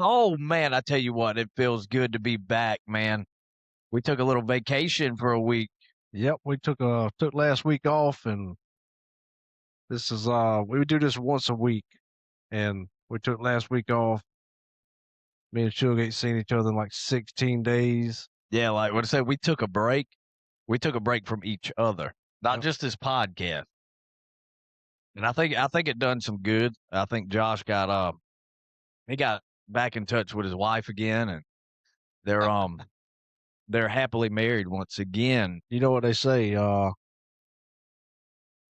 Oh, man, I tell you what, it feels good to be back, man. We took a little vacation for a week. Yep, we took last week off, and this is we do this once a week, and we took last week off. Me and Suge ain't seen each other in like 16 days. Yeah, like what I said, we took a break. We took a break from each other, not Yep. just this podcast. And I think it done some good. I think Josh got he got back in touch with his wife again, and they're um they're happily married once again. You know what they say?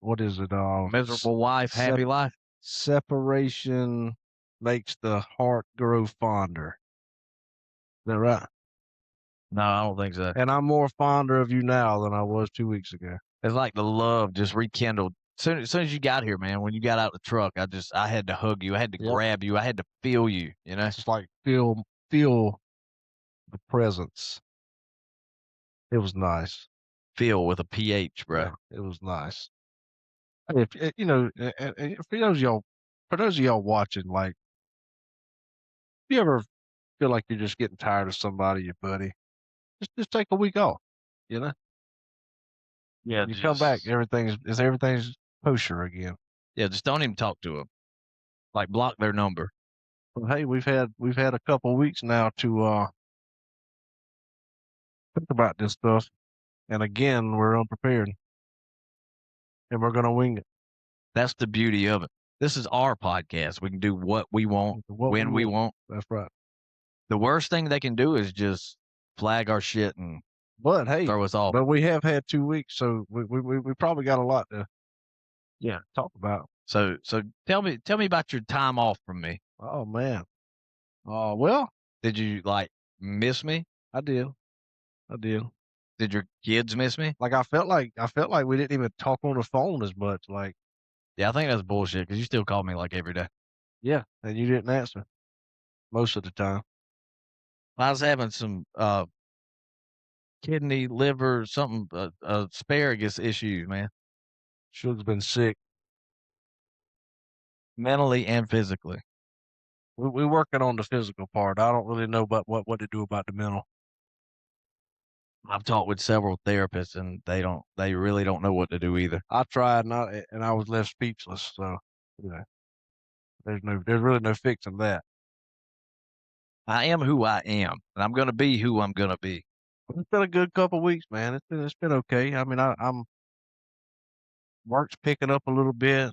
What is it? Miserable wife, happy life. Separation makes the heart grow fonder. Is that right? No, I don't think so. And I'm more fonder of you now than I was 2 weeks ago. It's like the love just rekindled. Soon as you got here, man, when you got out the truck, I had to hug you. I had to Yep. grab you. I had to feel you, you know? It's just like feel the presence. It was nice. Feel with a PH, bro. Yeah, it was nice. If you know, for those of y'all watching, like, if you ever feel like you're just getting tired of somebody, your buddy, just take a week off. You know, Yeah, you come back, everything's kosher again. yeah, just don't even talk to them. Like block their number. But hey, we've had a couple weeks now to think about this stuff, and again, we're unprepared, and we're gonna wing it. That's the beauty of it. This is our podcast. We can do what we want, What when we want. That's right. The worst thing they can do is just flag our shit and But hey, throw us off. but we have had 2 weeks, so we probably got a lot to talk about. So tell me about your time off from me. Oh man. Well, Did you like miss me? I did. I did. Did your kids miss me? Like I felt like we didn't even talk on the phone as much. Like, Yeah, I think that's bullshit because you still call me like every day. yeah, and you didn't answer most of the time. I was having some kidney, liver, something, asparagus issues, man, Suge's been sick. mentally and physically. We're working on the physical part. I don't really know about what to do about the mental. I've talked with several therapists and they really don't know what to do either. I tried, and I was left speechless. So, you know, there's really no fixing that. I am who I am, and I'm gonna be who I'm gonna be. But it's been a good couple weeks, man. It's been okay. I mean, I'm work's picking up a little bit.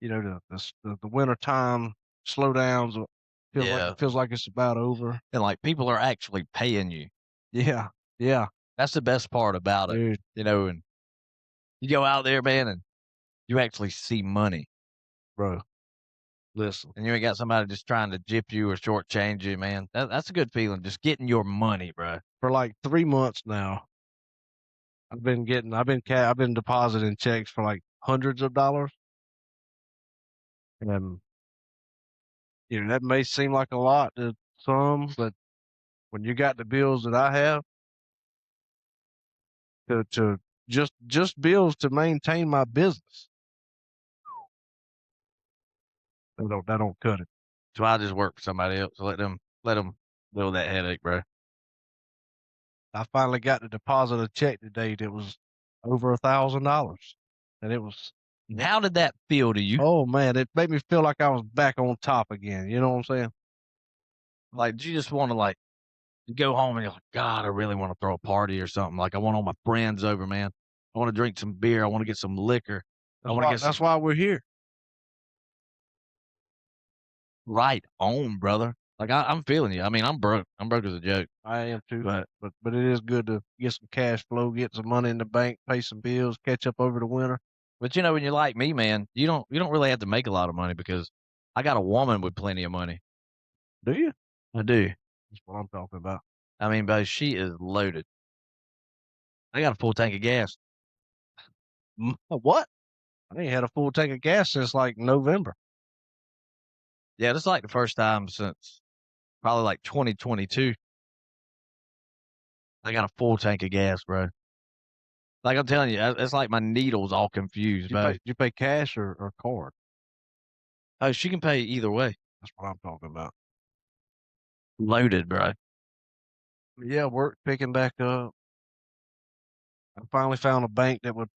You know, the winter time slowdowns Yeah, feels like it's about over. and like people are actually paying you. Yeah, yeah, That's the best part about it, dude, you know. And you go out there, man, and you actually see money, bro. Listen, and you ain't got somebody just trying to gyp you or shortchange you, man. That's a good feeling, just getting your money, bro. for like 3 months now, I've been depositing checks for like hundreds of dollars, and that may seem like a lot to some, but when you got the bills that I have to just bills to maintain my business, that don't cut it. So I just work for somebody else. Let them deal with that headache, bro. I finally got to deposit a check today that was over $1,000, and it was, And how did that feel to you? oh man, it made me feel like I was back on top again. You know what I'm saying? Like, do you just want to like you go home and you're like, God, I really want to throw a party or something. Like, I want all my friends over, man. I want to drink some beer. I want to get some liquor. I want to get some That's why we're here. right on, brother. Like, I'm feeling you. I mean, I'm broke. I'm broke as a joke. I am too, But but it is good to get some cash flow, get some money in the bank, pay some bills, catch up over the winter. you know, when you're like me, man, you don't really have to make a lot of money because I got a woman with plenty of money. Do you? I do. That's what I'm talking about. I mean, but she is loaded. I got a full tank of gas. What? I ain't had a full tank of gas since like November. Yeah, this is like the first time since probably like 2022. I got a full tank of gas, bro. Like I'm telling you, it's like my needle's all confused, bro. Did you pay cash or card? Oh, she can pay either way. That's what I'm talking about. Loaded, bro. Yeah, work picking back up. I finally found a bank that was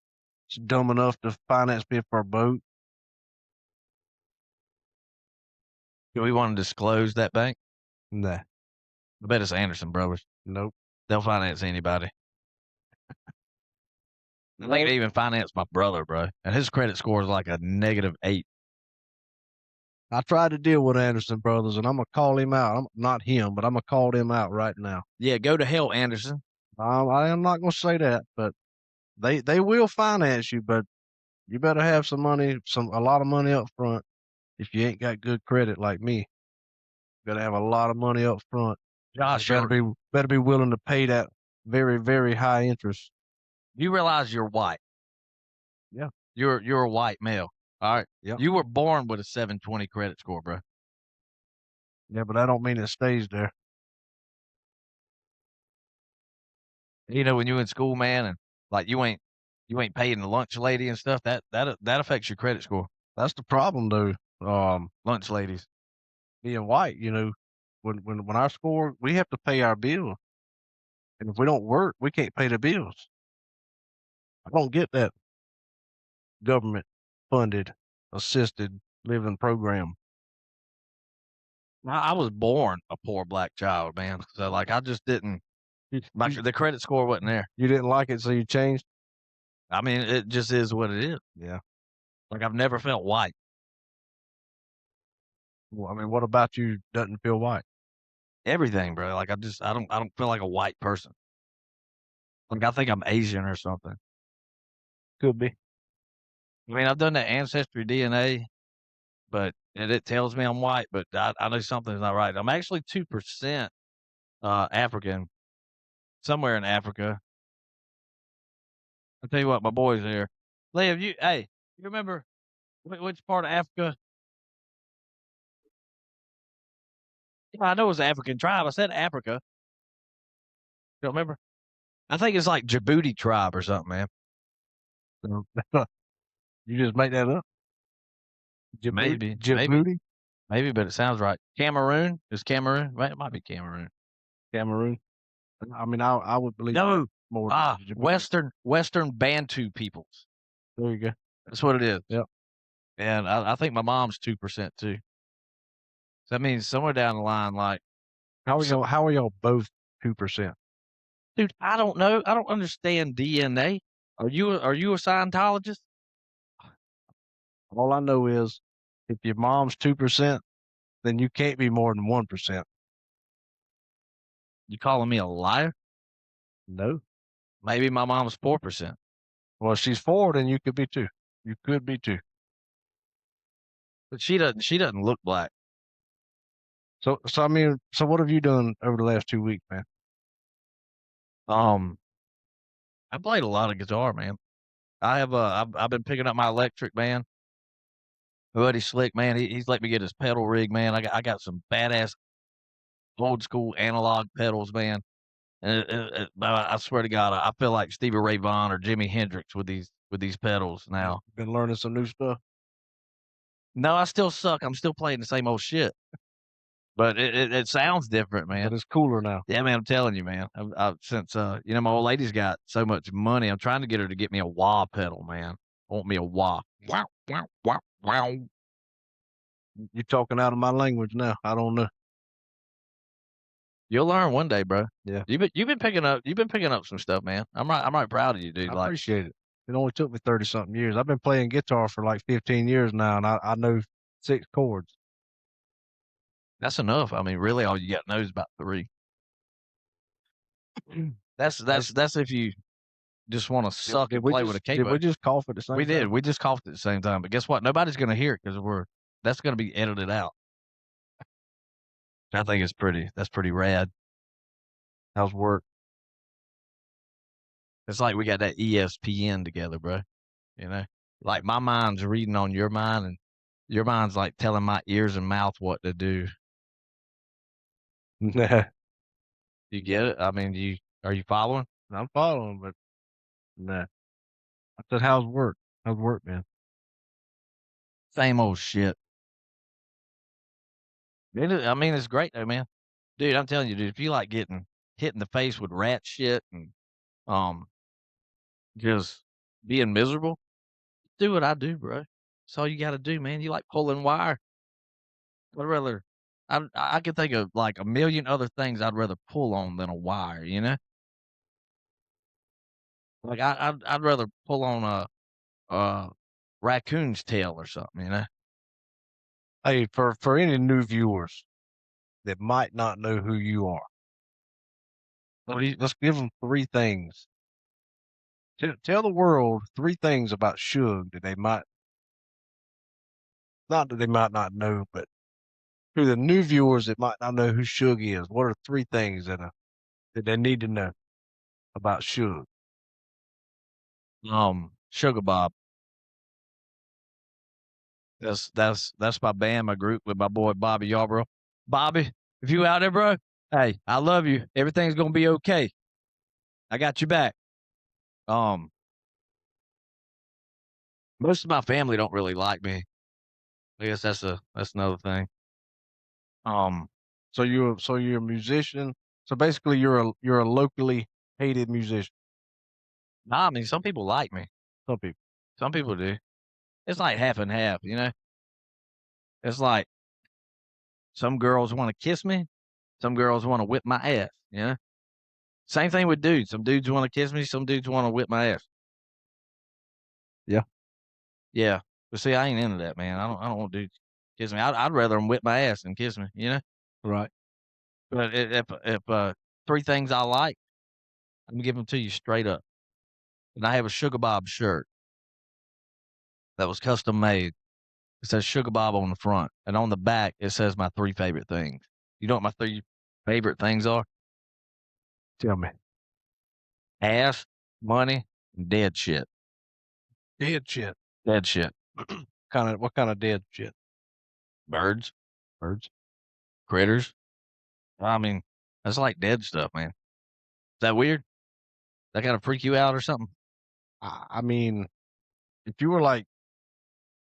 dumb enough to finance me for a boat. Do we want to disclose that bank? Nah, I bet it's Anderson Brothers. nope. They'll finance anybody. I think they even financed my brother, bro. And his credit score is like a -8. I tried to deal with Anderson Brothers, and I'm gonna call him out. I'm not him, but I'm gonna call them out right now. Yeah, go to hell, Anderson. I am not gonna say that, but they will finance you, but you better have some money, a lot of money up front. If you ain't got good credit like me, you better have a lot of money up front. Josh, Better be willing to pay that very, very high interest. you realize you're white. Yeah. You're a white male. All right. Yep. You were born with a 720 credit score, bro. Yeah, but that don't mean it stays there. You know, when you in school, man, and like you ain't paying the lunch lady and stuff, that affects your credit score. That's the problem, though. Lunch ladies. Being white, when our score, we have to pay our bill, and if we don't work, we can't pay the bills. I don't get that government funded assisted living program. I was born a poor black child, man. So like I just didn't You, the credit score wasn't there. you didn't like it, so you changed. I mean, it just is what it is. Yeah. Like I've never felt white. Well, I mean, what about you doesn't feel white? Everything, bro. Like I don't feel like a white person. Like I think I'm Asian or something. Could be. I mean, I've done that ancestry DNA, but and it tells me I'm white, but I know something's not right. I'm actually 2% African, somewhere in Africa. I'll tell you what, my boys here. Liv, you remember which part of Africa? Yeah, I know it was an African tribe. I said Africa. Don't remember? I think it's like Djibouti tribe or something, man. So, you just make that up. Maybe, maybe, Djibouti, maybe, but it sounds right. Cameroon is Cameroon. It might be Cameroon. Cameroon. I mean, I would believe No, more Djibouti. Western Bantu peoples. There you go. That's what it is. Yep. And I think my mom's 2% too. So that means somewhere down the line, like, How are y'all both 2%? dude, I don't know. I don't understand DNA. Are you a Scientologist? All I know is if your mom's 2%, then you can't be more than 1%. You calling me a liar? No. Maybe my mom's 4%. Well, if she's 4, then you could be 2. You could be 2. But she doesn't look black. So I mean, so what have you done over the last 2 weeks, man? Um, I played a lot of guitar, man. I've been picking up my electric, man. My buddy Slick, man, he's let me get his pedal rig, man. I got some badass old school analog pedals, man. And I swear to God, I feel like Stevie Ray Vaughan or Jimi Hendrix with these pedals now. Been learning some new stuff. No, I still suck. I'm still playing the same old shit, but it sounds different, man. But it's cooler now. Yeah, man, I'm telling you, man. Since my old lady's got so much money, I'm trying to get her to get me a wah pedal, man. I want me a wah. Wow, wow, wow, wow. You're talking out of my language now. I don't know. You'll learn one day, bro. Yeah. You've been picking up some stuff, man. I'm right proud of you, dude. I Like appreciate it. It only took me 30 something years. I've been playing guitar for like 15 years now, and I know 6 chords. that's enough. I mean, really, all you got to know is about 3. That's that's That's, that's if you just want to suck and play with a did we keyboard. just cough at the We same did. time? We just coughed at the same time. But guess what? Nobody's gonna hear it because that's gonna be edited out. I think that's pretty rad. How's work? It's like we got that ESPN together, bro. You know, like my mind's reading on your mind, and your mind's like telling my ears and mouth what to do. Nah, You get it? I mean, are you following? I'm following, but nah. I said, how's work? How's work, man? Same old shit. I mean, it's great though, man. Dude, I'm telling you, dude, if you like getting hit in the face with rat shit and, um, just being miserable, do what I do, bro. That's all you gotta do, man. You like pulling wire? I'd rather I could think of, like, a million other things I'd rather pull on than a wire, you know? Like, I'd rather pull on a raccoon's tail or something, you know? Hey, for any new viewers that might not know who you are, let's give them 3 things. Tell the world 3 things about Suge that they might not that they might not know, but to the new viewers that might not know who Suge is, what are 3 things that they need to know about Suge? Sugar Bob. That's my band, my group with my boy Bobby Yarborough. Bobby, if you out there, bro, hey, I love you. Everything's gonna be okay. I got you back. Um, Most of my family don't really like me. I guess that's another thing. Um, So you're a musician. So basically you're a locally hated musician. nah, I mean, some people like me. Some people. Some people do. It's like half and half, you know? It's like some girls wanna kiss me, some girls wanna whip my ass, you know? Same thing with dudes. Some dudes wanna kiss me, some dudes wanna whip my ass. Yeah, Yeah. But see, I ain't into that, man. I don't want dudes kiss me. I'd rather them whip my ass than kiss me, you know? right. But if 3 things I like, I'm gonna give them to you straight up. And I have a Sugar Bob shirt that was custom made. It says Sugar Bob on the front, and on the back, it says my 3 favorite things. You know what my 3 favorite things are? Tell me. Ass, money, and dead shit. Dead shit. Dead shit. What kind of dead shit? Birds, Birds. critters. I mean, that's like dead stuff, man. Is that weird? That kinda freak you out or something? I mean, if you were like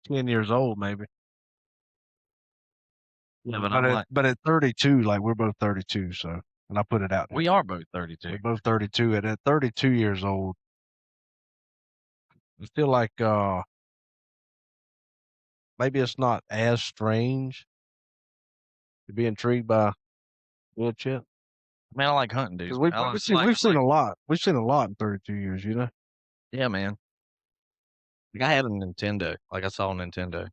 10 years old, maybe. Yeah, but But I'm at like but at 32, like we're both 32, so and I put it out there. we are both We're 32. both 32. And at 32 years old, I feel like maybe it's not as strange to be intrigued by dead shit. Man, I like hunting, dude. Because we've I we've like seen I we've seen like a lot. We've seen a lot in 32 years, you know. yeah, man. Like, I had a Nintendo. Like, I saw a Nintendo.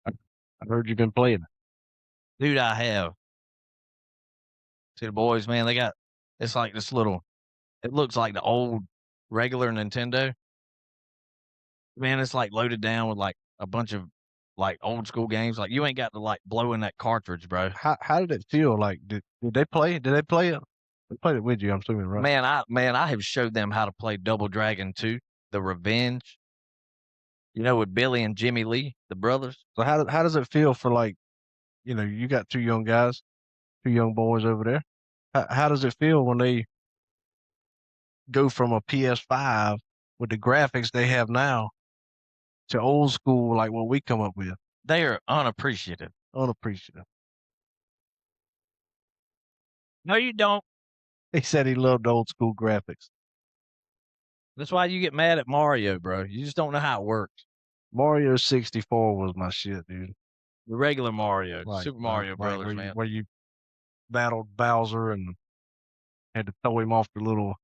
I, I heard you've been playing it. Dude, I have. See the boys, man, they got it's like this little it looks like the old regular Nintendo. Man, it's, like, loaded down with, like, a bunch of, like, old school games. Like, you ain't got to, like, blow in that cartridge, bro. How did it feel? Like did they play it? Did they play it? They played it with you, I'm assuming, right? Man, I have showed them how to play Double Dragon 2, The Revenge, with Billy and Jimmy Lee, the brothers. So how does it feel for like you got 2 young guys, 2 young boys over there. How does it feel when they go from a PS5 with the graphics they have now to old school like what we come up with? They are unappreciative. Unappreciative. No, you don't. He said he loved old school graphics. That's why you get mad at Mario, bro. You just don't know how it works. Mario 64 was my shit, dude. The regular Mario, Like Super like Mario like Brothers, man. where you battled Bowser and had to throw him off the little.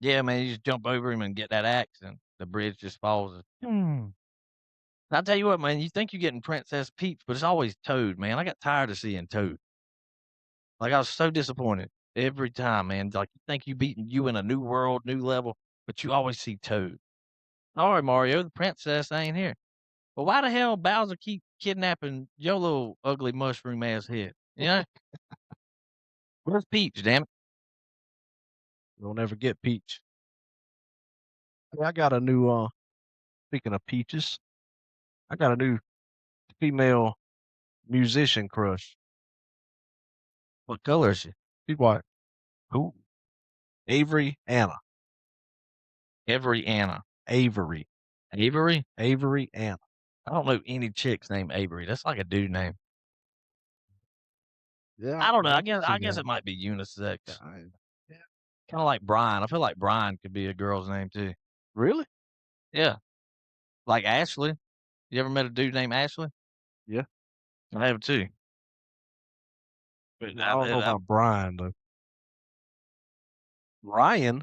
Yeah, man, you just jump over him and get that axe, and the bridge just falls. I tell you what, man, you think you're getting Princess Peach, but it's always Toad, man. I got tired of seeing Toad. Like, I was so disappointed every time, man. Like, you think you in a new world, new level, but you always see Toad. All right, Mario, the princess ain't here. But why the hell Bowser keep kidnapping your little ugly mushroom ass head? You know? Where's Peach, damn it? You'll never get Peach. Hey, I got a new speaking of peaches, I got a new female musician crush. What color is she? She's white. Who? Avery Anna. Every Anna. Avery. Avery? Avery Anna. I don't know any chicks named Avery. That's like a dude name. Yeah, I don't know. I I can guess see I guess that. it might be unisex. Yeah, yeah. Kinda like Brian. I feel like Brian could be a girl's name too. Really? Yeah, like Ashley. You ever met a dude named Ashley? Yeah. I have too. But I don't know about Brian though. Ryan?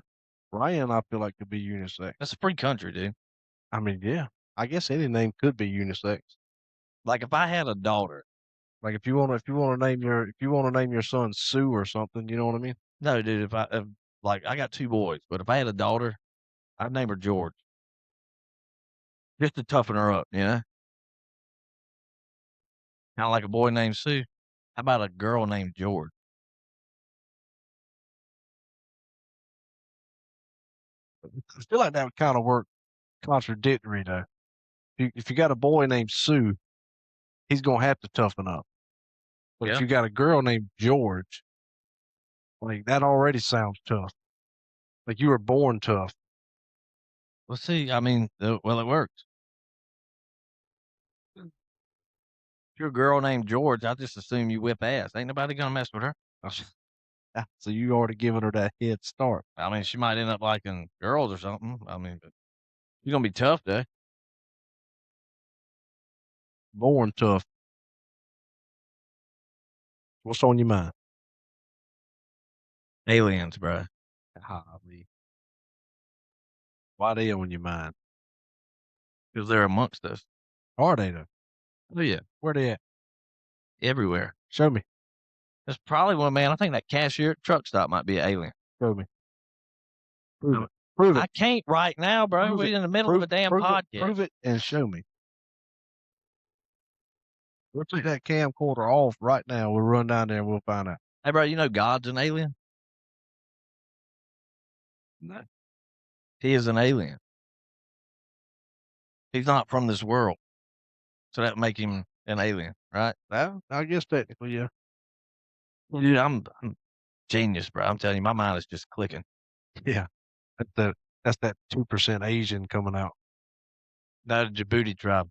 Ryan, I feel like could be unisex. that's a free country, dude. I mean, yeah. I guess any name could be unisex. Like, if I had a daughter Like if you wanna name your son Sue or something, you know what I mean? no, dude, if like, I got 2 boys, but if I had a daughter, I'd name her George, just to toughen her up, you know? Kinda like a boy named Sue. How about a girl named George? I feel like that would kind of work contradictory though. If you got a boy named Sue, he's gonna have to toughen up. But if Yeah. you got a girl named George, like that already sounds tough. Like you were born tough. Well, see, I mean, well, it works. If you're a girl named George, I just assume you whip ass. Ain't nobody gonna mess with her. So you already given her that head start. I mean, she might end up liking girls or something. I mean, but you're gonna be tough, though. Born tough. What's on your mind? Aliens, bro. Golly. Why they on your mind? Because 'cause they're amongst us. Are they though? Oh, yeah, Where they at? everywhere. Show me. That's probably one man, I think that cashier at the truck stop might be an alien. Show me. Prove Um, it. Prove I it. can't right now, bro. Prove it. We're in the middle of Prove a damn prove it. podcast. Prove it and show me. We'll take that camcorder off right now. We'll run down there and we'll find out. Hey, bro, you know God's an alien? No. He is an alien. He's not from this world, so that make him an alien, right? Well, I guess technically, yeah. Dude, I'm genius, bro. I'm telling you, my mind is just clicking. Yeah. That's the that's that 2% Asian coming out. That Djibouti tribe.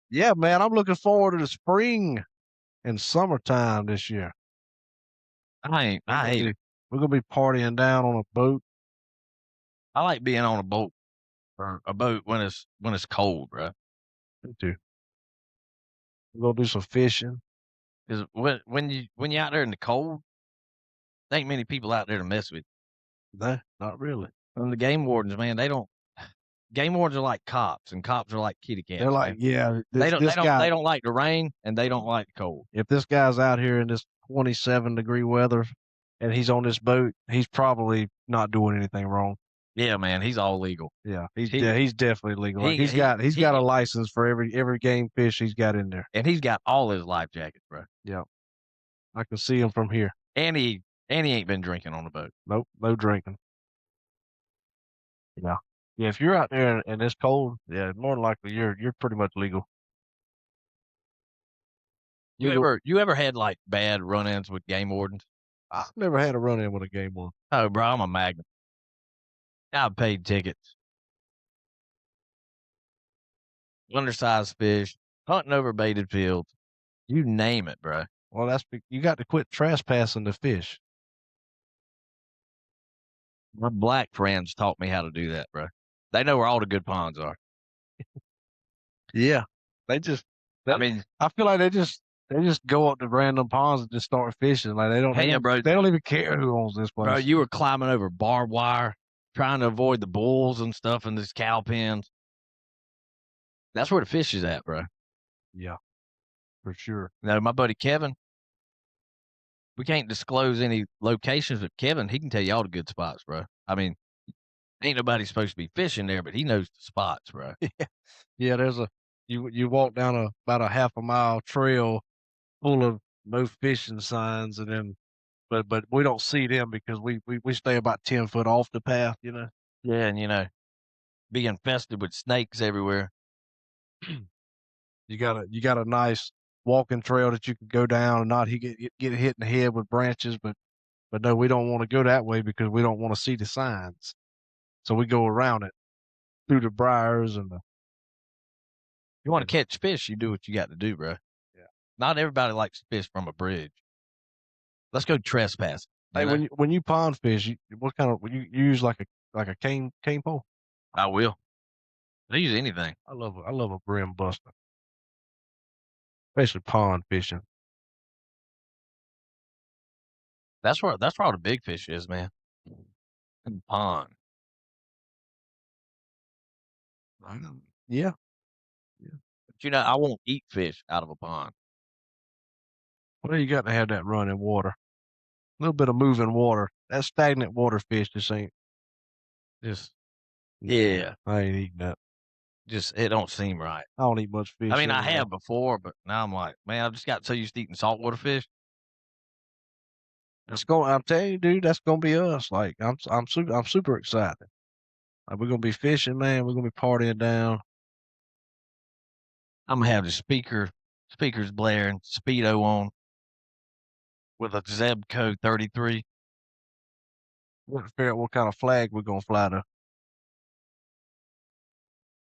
Yeah, man, I'm looking forward to the spring and summertime this year. We're I gonna hate be it. we're gonna be partying down on a boat. I like being on a boat or a boat when it's cold, bro. Me too. We're gonna do some fishing. Because when you're out there in the cold, there ain't many people out there to mess with. No, not really. And the game wardens, man, they don't. Game wardens are like cops, and cops are like kitty They're cats, like, man. yeah, this They guy. don't like the rain, and they don't like the cold. If this guy's out here in this 27-degree weather and he's on this boat, he's probably not doing anything wrong. Yeah, man, he's all legal. Yeah, He he's definitely legal. Like he he's got a he license for every game fish he's got in there. and he's got all his life jackets, bro. Yeah, I can see him from here. And he ain't been drinking on the boat. Nope, no drinking. Yeah, yeah. If you're out there and it's cold, yeah, more than likely you're pretty much legal. Legal. You ever had like bad run-ins with game wardens? I've never had a run in with a game one. Oh, bro, I'm a magnet. I've paid tickets, undersized fish, hunting over baited fields. You name it, bro. Well, you got to quit trespassing the fish. My black friends taught me how to do that, bro. They know where all the good ponds are. Yeah, they just. I mean, I feel like they just go up to random ponds and just start fishing. Like hey, yeah, bro, they don't even care who owns this bro, place. you were climbing over barbed wire, trying to avoid the bulls and stuff in these cow pens. That's where the fish is at, bro. Yeah, for sure. No, my buddy Kevin, we can't disclose any locations, but Kevin, he can tell you all the good spots, bro. I mean, ain't nobody supposed to be fishing there, but he knows the spots, bro. Yeah, there's you walk down about a half a mile trail full of no fishing signs, and then but we don't see them because we stay about 10 foot off the path. Yeah, and be infested with snakes everywhere. You got a nice walking trail that you can go down and not get hit in the head with branches, but no, we don't want to go that way because we don't want to see the signs. So we go around it through the briars and You wanna catch fish, you do what you got to do, bro. Yeah. Not everybody likes to fish from a bridge. Let's go trespassing, Hey, you know? when you pond fish, what kind of you use like a cane pole? I will. I use anything. I love a brim buster, especially pond fishing. That's where all the big fish is, man. In the pond. Yeah. But, you know, I won't eat fish out of a pond. Well, you got to have that running water, a little bit of moving water. That stagnant water fish just ain't. Just Nah, yeah, I ain't eating that. just it don't seem right. I don't eat much I fish mean, I anyway. have before, but now I'm like, man, I just got so used to eating saltwater fish. I'm telling you, dude, that's gonna be us. Like I'm super excited. Like, we're gonna be fishing, man. We're gonna be partying down. I'm gonna have the speakers blaring, speedo on with a Zebco 33. We're gonna figure out what kind of flag we're gonna fly to.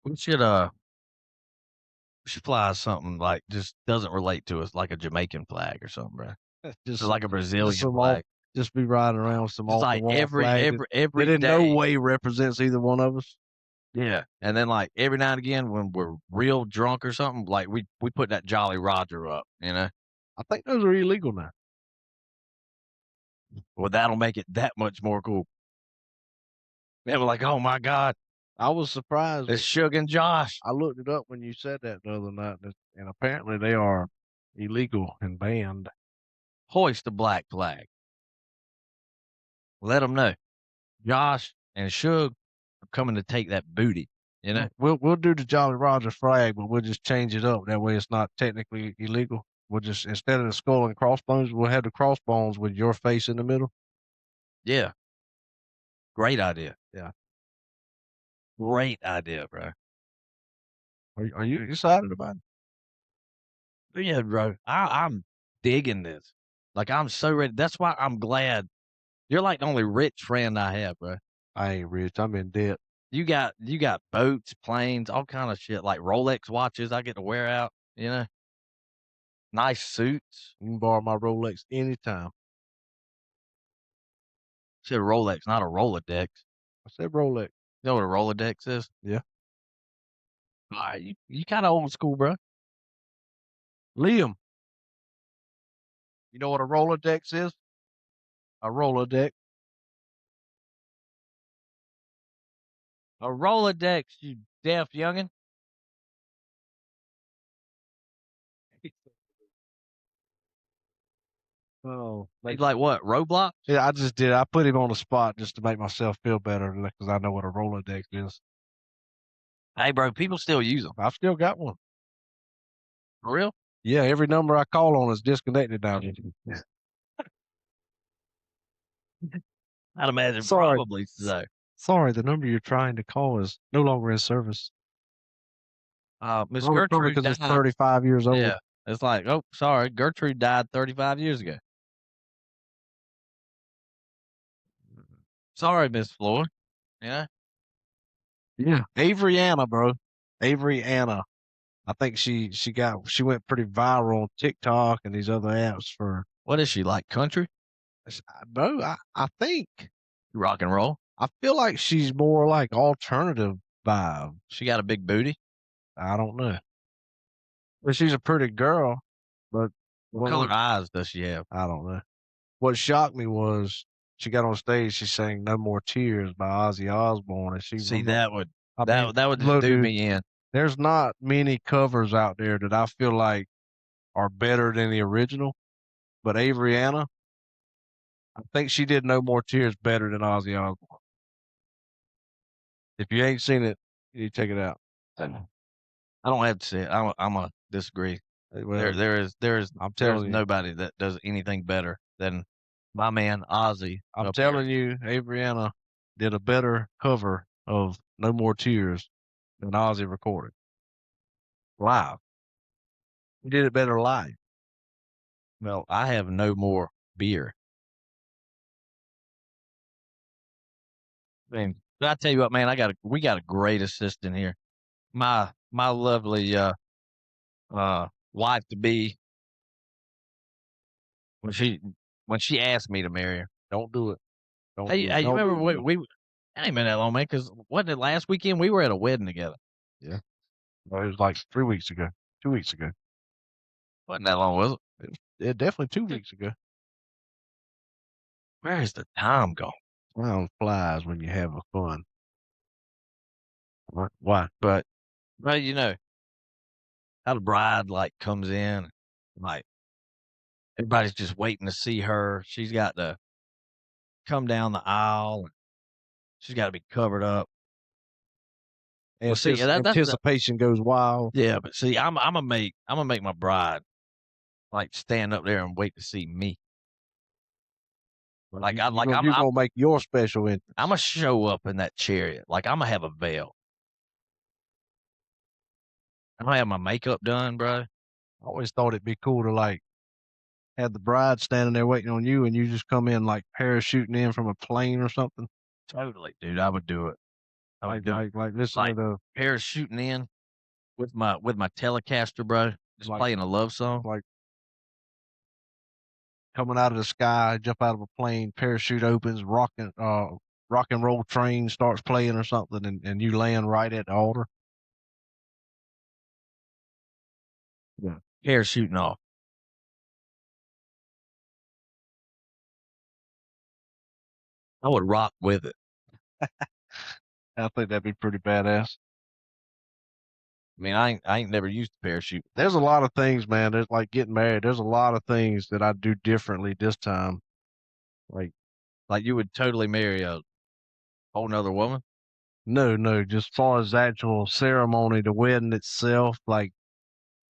We should fly something like just doesn't relate to us, like a Jamaican flag or something, bro. Just Just like a just Brazilian some off flag. just be riding around with some Just off the like wall every flag every every that in no day. way represents either one of us. Yeah. And then like every now and again when we're real drunk or something, like we put that Jolly Roger up, you know? I think those are illegal now. Well, that'll make it that much more cool. They were like, oh my God, I was surprised. it's Suge and Josh. I looked it up when you said that the other night, and apparently they are illegal and banned. Hoist the black flag. Let them know. Josh and Suge are coming to take that booty, you know? We'll do the Jolly Roger flag, but we'll just change it up. That way, it's not technically illegal. We'll just instead of the skull and crossbones, we'll have the crossbones with your face in the middle. Yeah. Great idea. Yeah. Great idea, bro. Are you excited about it? Yeah, bro. I'm digging this. Like I'm so ready. That's why I'm glad you're like the only rich friend I have, bro. I ain't rich. I'm in debt. You got boats, planes, all kind of shit, like Rolex watches I get to wear out, you know, nice suits. You can borrow my Rolex anytime. Said Rolex, not a Rolodex. I said Rolex. You know what a Rolodex is? Yeah. All right, you kind of old school, bro. Liam, you know what a Rolodex is? A Rolodex. A Rolodex, you deaf youngin'. Oh, He's like what? Roblox? yeah, I just did. I put him on the spot just to make myself feel better because I know what a Rolodex is. Hey, bro, people still use them. I've still got one. For real? Yeah, every number I call on is disconnected now. I'd imagine Sorry. probably so. Sorry, the number you're trying to call is no longer in service. Miss Probably Gertrude because it's died. 35 years old. Yeah. It's like, oh, sorry, Gertrude died 35 years ago. Sorry, Miss Floyd. Yeah. Yeah. Avery Anna, bro. Avery Anna. I think she went pretty viral on TikTok and these other apps for What is she like? Country? bro, I think Rock and roll? I feel like she's more like alternative vibe. She got a big booty? I don't know. But she's a pretty girl. But What color eyes does she have? I don't know. What shocked me was she got on stage, she sang "No More Tears" by Ozzy Osbourne, and See, that would I mean, that would just look, do dude, me in. there's not many covers out there that I feel like are better than the original. But Avery Anna, I think she did "No More Tears" better than Ozzy Osbourne. If you ain't seen it, you check it out. I don't have to say it. I'm a disagree. Well, There's I'm there's telling you, nobody that does anything better than my man Ozzy I'm up there. telling you, Avery Anna did a better cover of "No More Tears" than Ozzy recorded live. He did it better live. Well, I have no more beer. I mean, but I tell you what, man, we got a great assistant here. My lovely wife to be when she when she asked me to marry her. Don't do it. Don't Hey, do it. hey, you No, remember no. we it ain't been that long, man, 'cause wasn't it last weekend we were at a wedding together? Yeah. No, it was like 3 weeks ago, 2 weeks ago. Wasn't that long, was it? Yeah, definitely 2 weeks ago. Where is the time gone? Time flies when you're having fun. Why? But, well, you know, how the bride, like, comes in, like, everybody's just waiting to see her. She's got to come down the aisle, and she's gotta be covered up. Well, see, that's the Anticipation goes wild. yeah, but see, Imma make my bride, like, stand up there and wait to see me. Like Like, I like, you're gonna make your special entrance. Imma show up in that chariot, like, Imma have a veil. Imma have my makeup done, bro. I always thought it'd be cool to, like, have the bride standing there waiting on you, and you just come in, like, parachuting in from a plane or something. Totally, dude, I would do it. I would do it. Listen to Like, the parachuting in with my Telecaster, bro, just like playing a love song. like coming out of the sky, jump out of a plane, parachute opens, rock and roll train starts playing or something, and you land right at the altar. Yeah. Parachuting off. I would rock with it. I think that'd be pretty badass. I mean, I ain't never used a parachute There's before. a lot of things, man. There's like getting married. There's a lot of things that I do differently this time. Like, Like, you would totally marry a whole 'nother woman? no, no, just far as the actual ceremony, the wedding itself, like,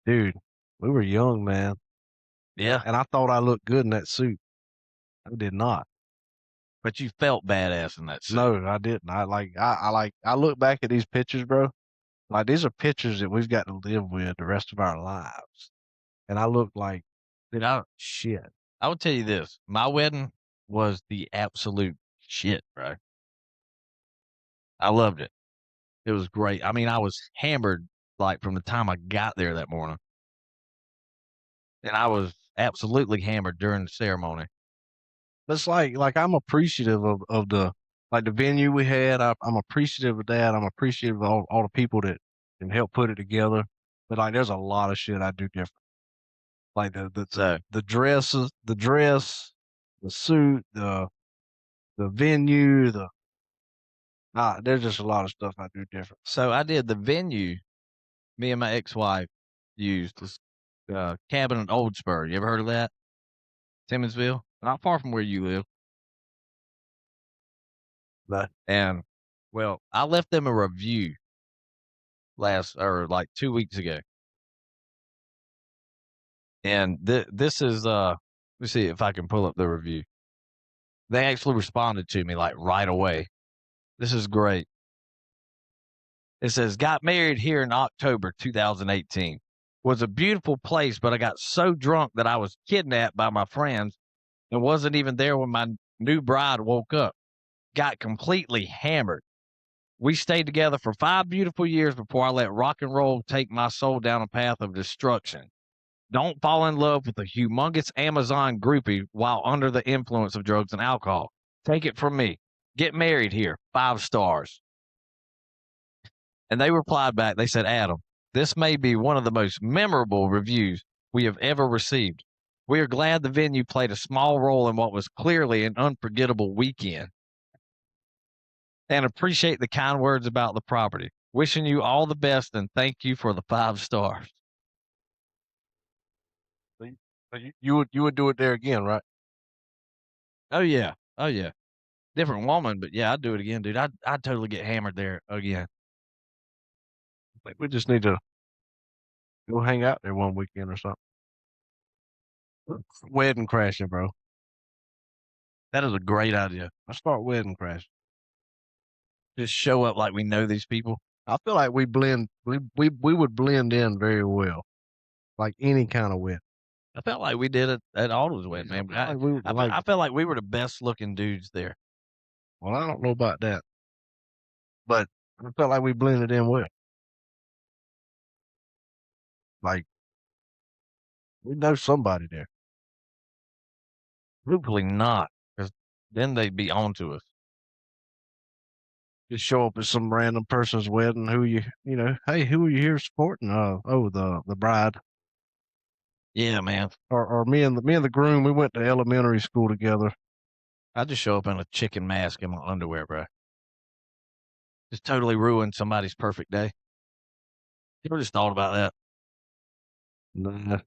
dude, we were young, man. Yeah, And I thought I looked good in that suit. I did not. but you felt badass in that suit. No, I didn't. I look back at these pictures, bro. Like these are pictures that we've got to live with the rest of our lives. And I look like Dude, shit. I would tell you this, my wedding was the absolute shit, bro. I loved it. It was great. I mean, I was hammered, like, from the time I got there that morning, and I was absolutely hammered during the ceremony. But it's like I'm appreciative of the venue we had. I'm appreciative of that. I'm appreciative of all the people that can help put it together. But like there's a lot of shit I do different. Like So the dresses, the dress, the suit, the venue, there's just a lot of stuff I do different. so I did the venue, me and my ex-wife used this, cabin in Old Spur. You ever heard of that? Timmonsville? Not far from where you live. But And, well, I left them a review like 2 weeks ago. And this is, let me see if I can pull up the review. They actually responded to me, like, right away. This is great. It says, "Got married here in October 2018. Was a beautiful place, but I got so drunk that I was kidnapped by my friends and wasn't even there when my new bride woke up. Got completely hammered. We stayed together for 5 beautiful years before I let rock and roll take my soul down a path of destruction. Don't fall in love with a humongous Amazon groupie while under the influence of drugs and alcohol. Take it from me. Get married here. 5 stars." And they replied back, they said, "Adam, this may be one of the most memorable reviews we have ever received. We are glad the venue played a small role in what was clearly an unforgettable weekend and appreciate the kind words about the property. Wishing you all the best and thank you for the 5 stars." you would do it there again, right? Oh, yeah. Oh, yeah. Different woman, but yeah, I'd do it again, dude. I'd totally get hammered there again. Like we just need to go hang out there one weekend or something. Wedding crashing, bro. That is a great idea. I start wedding crashing. Just show up like we know these people. I feel like we would blend in very well, like any kind of wedding. I felt like we did it at Aldo's wedding, I man. feel like we like. I felt like we were the best looking dudes there. Well, I don't know about that, but I felt like we blended in well. Like We know somebody there. Hopefully not, because then they'd be on to us. Just show up at some random person's wedding. Who you know? Hey, who are you here supporting? Oh, the bride. Yeah, man. Or me and the groom. We went to elementary school together. I just show up in a chicken mask and my underwear, bro. Just totally ruin somebody's perfect day. You ever just thought about that? Nah,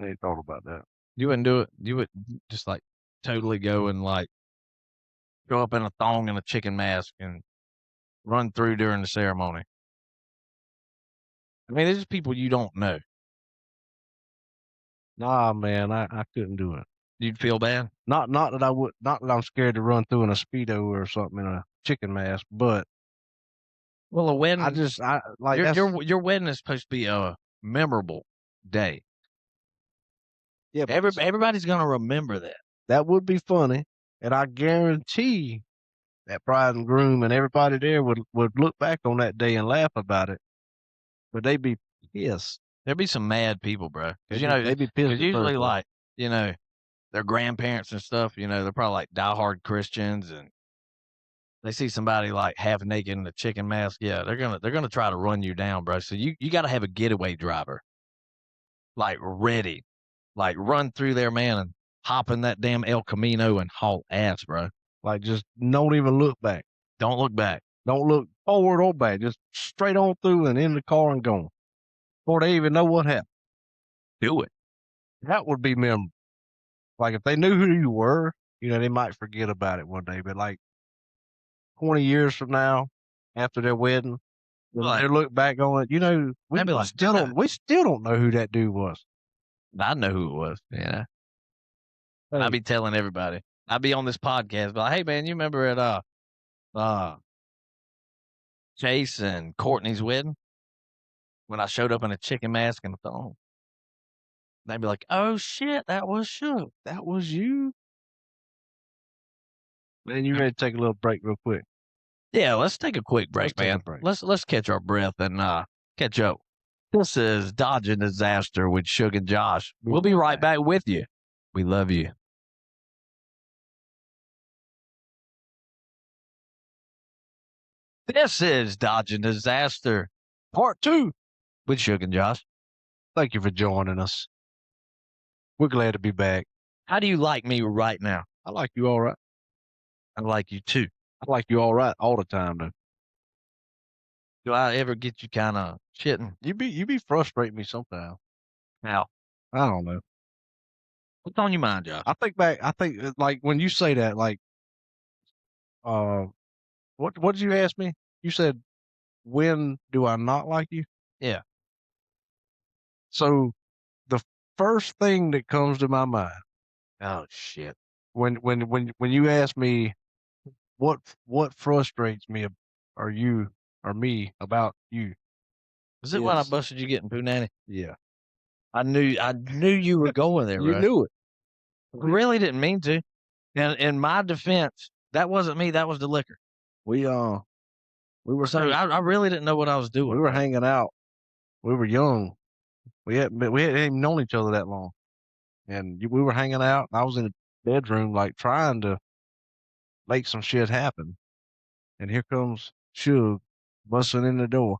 I ain't thought about that. You wouldn't do it. You would just like totally go and like go up in a thong and a chicken mask and run through during the ceremony. I mean, there's just people you don't know. Nah, man, I couldn't do it. You'd feel bad. Not that I would. Not that I'm scared to run through in a speedo or something in a chicken mask, but Well, a wedding, I like that's your wedding is supposed to be a memorable day. yeah. But Everybody's gonna remember that. that would be funny, and I guarantee that bride and groom and everybody there would look back on that day and laugh about it, but they'd be pissed. There'd be some mad people, bro. Because They'd be pissed at usually first. like you know their grandparents and stuff. You know, they're probably like diehard Christians, and they see somebody like half naked in a chicken mask. Yeah, they're gonna try to run you down, bro. So you got to have a getaway driver like ready, like run through there, man, and hop in that damn El Camino and haul ass, bro. Like just don't even look back. Don't look back. Don't look forward or back. Just straight on through and in the car and gone before they even know what happened. Do it. That would be memorable. Like if they knew who you were, you know, they might forget about it one day. But like 20 years from now, after their wedding, when they Like, look back on it, you know, they'd be like, we still don't know who that dude was. I know who it was. Yeah, I'd Hey, be telling everybody. I'd be on this podcast, but like, hey man, you remember at uh Chase and Courtney's wedding when I showed up in a chicken mask and a thong? They'd be like, oh shit, that was Shook. that was you? Man, you ready to take a little break real quick? Yeah, let's take a quick Let's break, take a man. break. Let's catch our breath and catch up. This is Dodging Disaster with Suge and Josh. We'll be right back with you. We love you. This is Dodging Disaster Part 2 with Suge and Josh. Thank you for joining us. We're glad to be back. How do you like me right now? I like you all right. I like you too. I like you all right all the time though. Do I ever get you kind of shitting? You be frustrating me sometimes. Now, I don't know. what's on your mind, Josh? I think like when you say that, like uh what did you ask me? You said when do I not like you? Yeah. So the first thing that comes to my mind Oh shit. when you ask me what frustrates me or you or me about you Is it when I is busted you getting punani? yeah. I knew you were going there, You bro. knew it. I really didn't mean to. And in my defense, that wasn't me. That was the liquor. We we were So hang- I really didn't know what I was doing. we were bro. hanging out. We were young. We hadn't even known each other that long. And we were hanging out. And I was in the bedroom, like trying to make some shit happen. And here comes Suge busting in the door.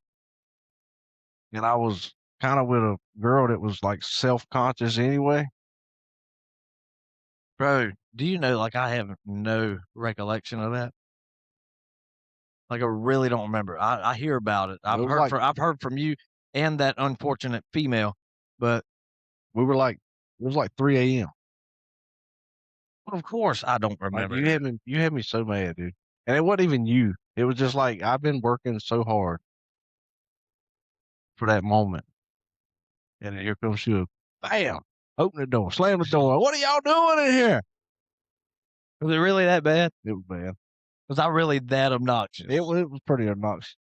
And I was kind of with a girl that was like self conscious anyway. Bro, do you know, like, I have no recollection of that? Like, I really don't remember. I hear about it. It was like I've heard from you and that unfortunate female, but we were like it was like 3 a.m. of course I don't Like remember. you had me so mad, dude. And it wasn't even you. It was just like I've been working so hard for that moment. And then here comes Suge. Bam! Open the door, slam the door. What are y'all doing in here? Was it really that bad? It was bad. Was I really that obnoxious? It was pretty obnoxious.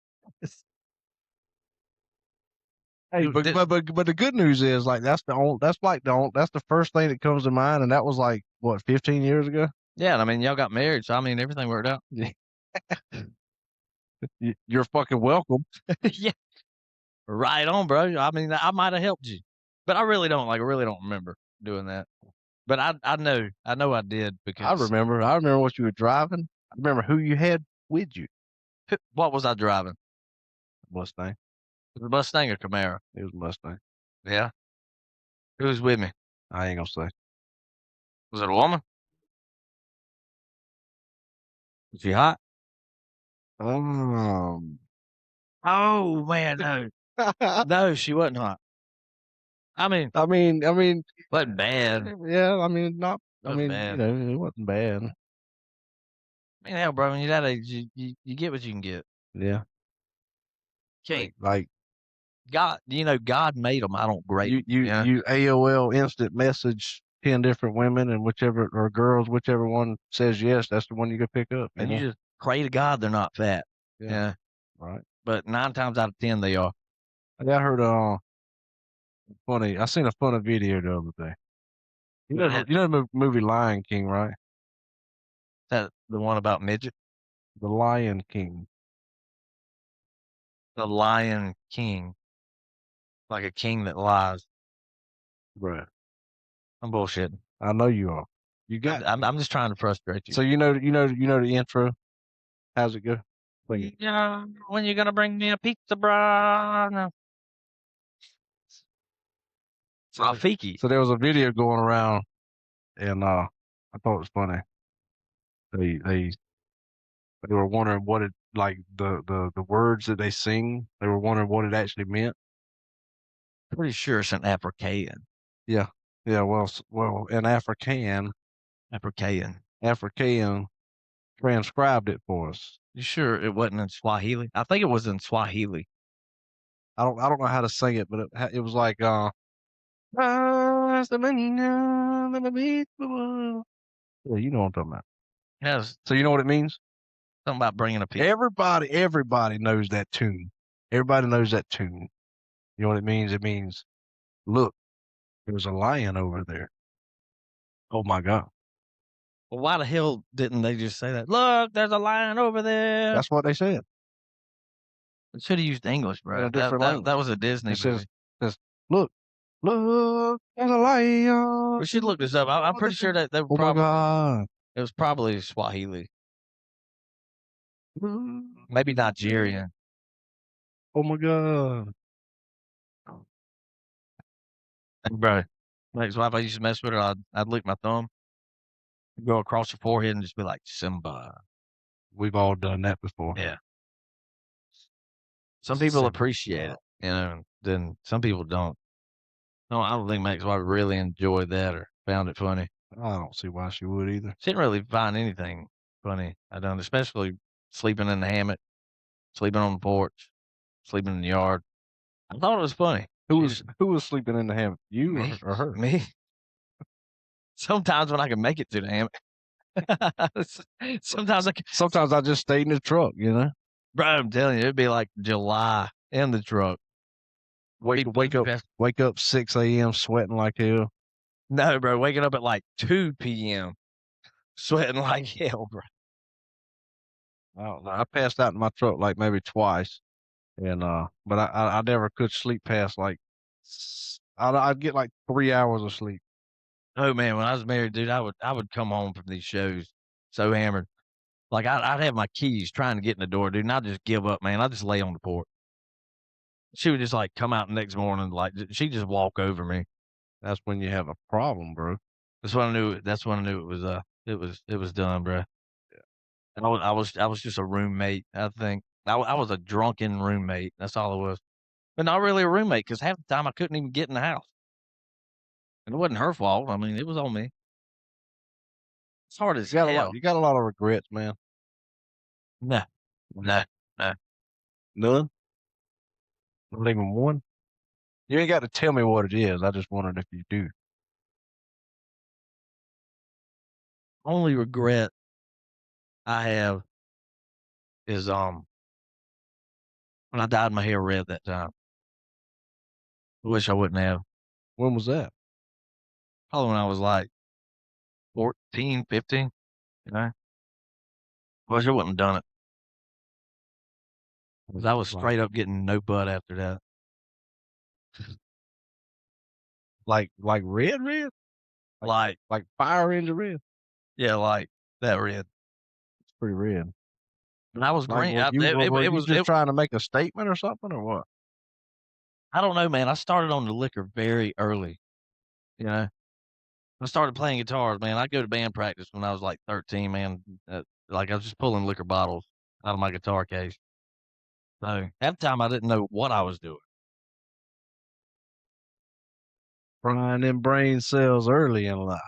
Hey, Dude, but the good news is like that's the first thing that comes to mind, and that was like what 15 years ago. yeah, I mean, y'all got married, so I mean, everything worked out. You're fucking welcome. Yeah, right on, bro. I mean, I might have helped you. But I really don't remember doing that. But I know I did because I remember what you were driving. I remember who you had with you. what was I driving? Mustang. Was it a Mustang or Camaro? It was a Mustang. Yeah. Who was with me? I ain't gonna say. Was it a woman? Was she hot? Um, Oh man, no. No, she wasn't hot. I mean, I mean, wasn't bad. yeah. I mean, not. I Wasn't mean, bad. it wasn't bad. I mean, hell, bro, when you're that age, you get what you can get. Yeah, Can't like God, God made them. I don't grade you, them. Yeah, you AOL instant message 10 different women, and whichever or girls, whichever one says yes, that's the one you go pick up. You and you know. just pray to God they're not fat. Yeah. Yeah, Right. but 9 times out of 10 they are. Yeah, I heard funny. I seen a funny video the other day. That You know the movie Lion King, right? that the one about midget, The Lion King. the Lion King, like a king that lies. Right. I'm bullshitting. I know you are. You got I'm just trying to frustrate you. so you know the intro. How's it go? Sing it. Yeah, when you gonna bring me a pizza, bro? No. Rafiki. So there was a video going around, and I thought it was funny. They they they were wondering what it like the words that they sing. They were wondering what it actually meant. Pretty sure it's an African. Yeah, yeah. Well, an African. African transcribed it for us. You sure it wasn't in Swahili? I think it was in Swahili. I don't know how to sing it, but it was like yeah, you know what I'm talking about. It has So you know what it means? something about bringing a pizza. Everybody knows that tune. Everybody knows that tune. You know what it means? It means, look, there's a lion over there. Oh my God. Well, why the hell didn't they just say that? Look, there's a lion over there. That's what they said It should have used English, in a bro. different That language. was a Disney It movie. says, look, look, there's a lion. We should look this up. I'm pretty sure that they were Oh my probably God. it was probably Swahili, Look, maybe Nigerian. oh my God. Bro, like wife, I used to mess with her. I'd lick my thumb, go across her forehead, and just be like Simba. We've all done that before. Yeah. Some people appreciate it, then some people don't. No, I don't think Max White really enjoyed that or found it funny. I don't see why she would either. She didn't really find anything funny. I don't, especially sleeping in the hammock, sleeping on the porch, sleeping in the yard. I thought it was funny. Who was sleeping in the hammock? You Me? or her? Me? Sometimes when I can make it to the hammock. Sometimes I can, Sometimes I just stayed in the truck, you know. bro, I'm telling you, it'd be like July in the truck. Wake up 6 a.m. sweating like hell. No, bro, waking up at like 2 p.m. sweating like hell, bro. I don't know. I passed out in my truck like maybe twice, and but I never could sleep past like I'd get like 3 hours of sleep. Oh man, when I was married, dude, I would come home from these shows so hammered. Like I'd have my keys trying to get in the door, dude, and I'd just give up, man. I'd just lay on the porch. She would just like come out the next morning, like she'd just walk over me. That's when you have a problem, bro. That's when I knew. That's when I knew it was done, bro. And I was just a roommate. I think I was a drunken roommate. That's all it was, but not really a roommate because half the time I couldn't even get in the house, and it wasn't her fault. I mean, it was on me. It's hard as hell. You got a lot of regrets, man. No, no, no. None, not even one. You ain't got to tell me what it is. I just wondered if you do. Only regret I have is when I dyed my hair red that time. I wish I wouldn't have. When was that? Probably when I was like 14, 15, you know? Wish I wouldn't have done it. 'Cause I was Like, straight up getting no butt after that. Like red red? Like Like, like fire engine red? yeah, like that red. It's pretty red. And I was Like, green. I, it, it, were it you was. just trying to make a statement or something or what? I don't know, man. I started on the liquor very early. You know, I started playing guitars, man. I go to band practice when I was like 13, man. Like I was just pulling liquor bottles out of my guitar case. So half the time I didn't know what I was doing. Frying them brain cells early in life.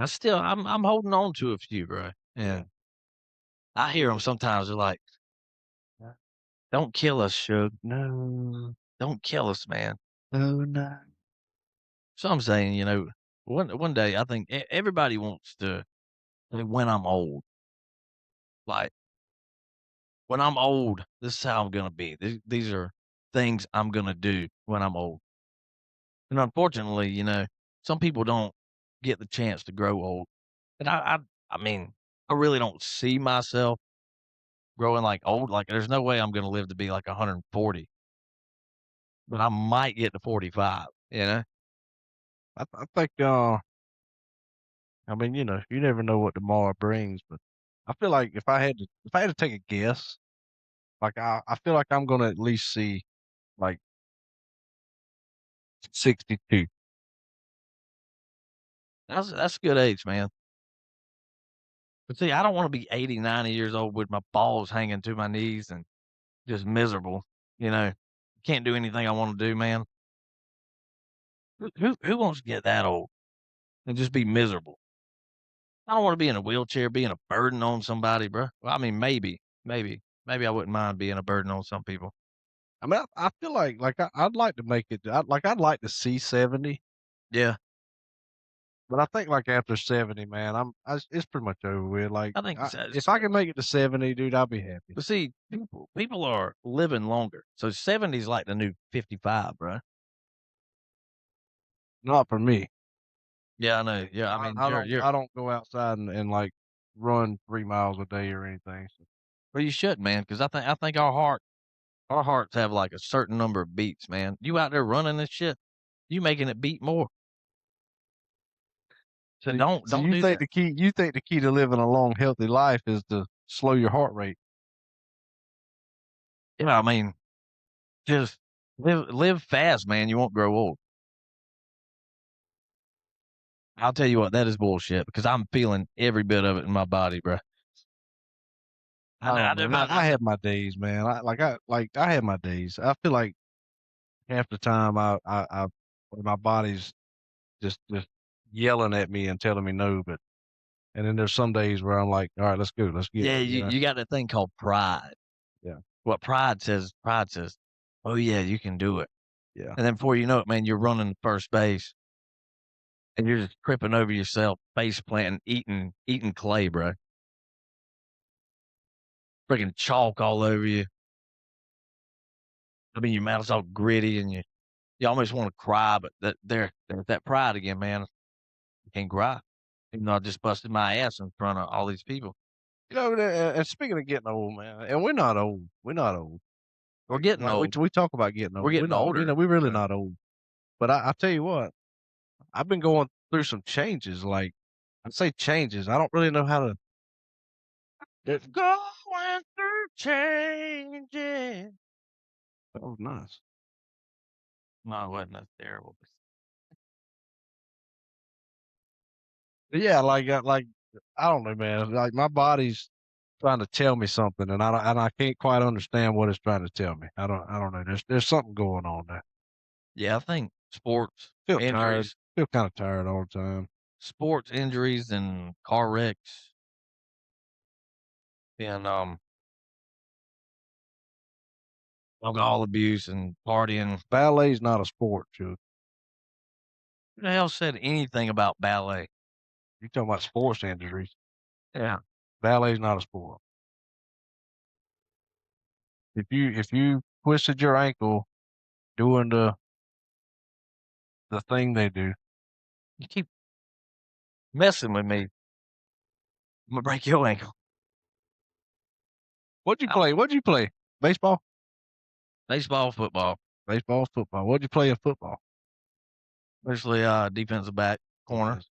I'm holding on to a few, bro. Yeah, I hear them sometimes. They're like, "Don't kill us, Suge. No, don't kill us, man." Oh, no. So I'm saying, one day I think everybody wants to when I'm old. Like when I'm old, this is how I'm gonna be. These are things I'm gonna do when I'm old. And unfortunately, some people don't get the chance to grow old. And I mean, I really don't see myself growing like old. Like there's no way I'm gonna live to be like 140, but I might get to 45. I think, I mean, you never know what tomorrow brings, but I feel like if I had to take a guess, like I feel like I'm gonna at least see like 62. That's a good age, man. But see, I don't want to be 80, 90 years old with my balls hanging to my knees and just miserable. You know, can't do anything I want to do, man. Who wants to get that old and just be miserable? I don't want to be in a wheelchair, being a burden on somebody, bro. Well, I mean, maybe I wouldn't mind being a burden on some people. I mean, I feel like I'd like to make it. I'd like to see 70, Yeah, but I think like after 70, man, it's pretty much over with. Like, I think so. if I can make it to 70, dude, I'll be happy. But see, people are living longer, so 70 is like the new 55, bro. Not for me. Yeah, I know. Yeah, I mean, you're I don't go outside and like run 3 miles a day or anything. So. well, you should, man, because I think our hearts have like a certain number of beats, man. You out there running this shit, you making it beat more. So don't So don't do that. you think the key to living a long, healthy life is to slow your heart rate. Yeah, I mean, just live fast, man. You won't grow old. I'll tell you what, that is bullshit because I'm feeling every bit of it in my body, bro. I I don't know know. I have my days, man. I have my days. I feel like half the time my body's just yelling at me and telling me no, but and then there's some days where I'm like, all right, let's go, let's get yeah, it, you got that thing called pride. Yeah, What pride says, "Oh yeah, you can do it." yeah. And then before you know it, man, you're running first base and you're just tripping over yourself, face planting, eating clay, bro. Freaking chalk all over you. I mean, your mouth's all gritty and you almost want to cry, but there's that pride again, man. You can't cry. Even though I just busted my ass in front of all these people. And speaking of getting old, man, and we're not old. We're not old. We're getting Like we old. we talk about getting We're old. We're getting not. older. We're really Right. not old. But I tell you what, I've been going through some changes. Like I say changes. I don't really know how to. It's going through changes. That was nice. No, it wasn't. That's terrible. But yeah, like I don't know, man. Like my body's trying to tell me something, and I can't quite understand what it's trying to tell me. I don't know. There's something going on there. Yeah, I think Feel tired. Feel kind of tired all the time. sports injuries and car wrecks and alcohol abuse and partying. Ballet's not a sport, Chuck. Who the hell said anything about ballet? You talking about sports injuries? Yeah. Ballet's not a sport. If you twisted your ankle doing the thing they do, You keep messing with me. I'm gonna break your ankle. what'd you I, play? What'd you play? Baseball, baseball, football. baseball, football. What'd you play in football? especially defensive back It corner. is.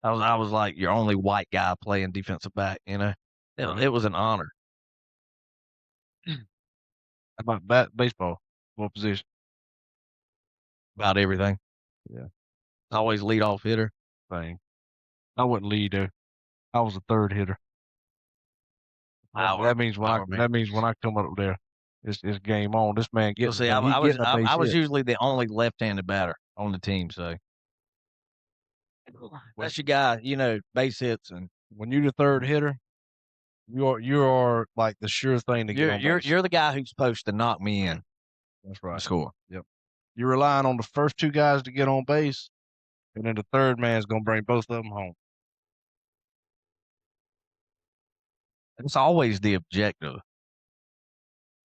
I was like your only white guy playing defensive back. It was an honor. How about baseball? What position? About everything. Yeah, Always lead off hitter. thing. I wouldn't lead there. I was a third hitter. Power, That means when I power man. that means when I come up there, it's game on. This man Well, getting see, he's getting a I base was hit. usually the only left-handed batter on the team, so When that's your guy. Base hits, and when you're the third hitter, you are like the sure thing to get you're on you're base. you're the guy who's supposed to knock me in That's and right. score. Yep. You're relying on the first two guys to get on base, and then the third man's gonna bring both of them home. It's always the objective.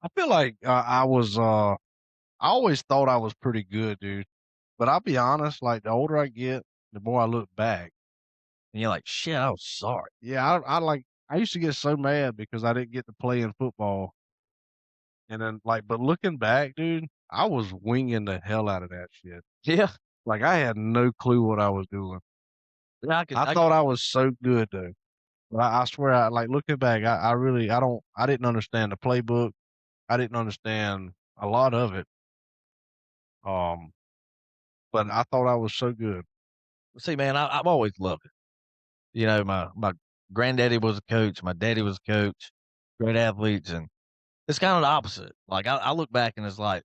I feel like I always thought I was pretty good, dude. But I'll be honest, like the older I get, the more I look back. And you're like, shit, I was sorry. Yeah, I used to get so mad because I didn't get to play in football. And then but looking back, dude, I was winging the hell out of that shit. Yeah, Like I had no clue what I was doing. yeah, I I could thought I was so good though. But I swear, I like looking back, I really, I didn't understand the playbook. I didn't understand a lot of it. Um, but I thought I was so good. see, man. I've always loved it. My granddaddy was a coach. My daddy was a coach. Great athletes, and it's kind of the opposite. Like I look back and it's like,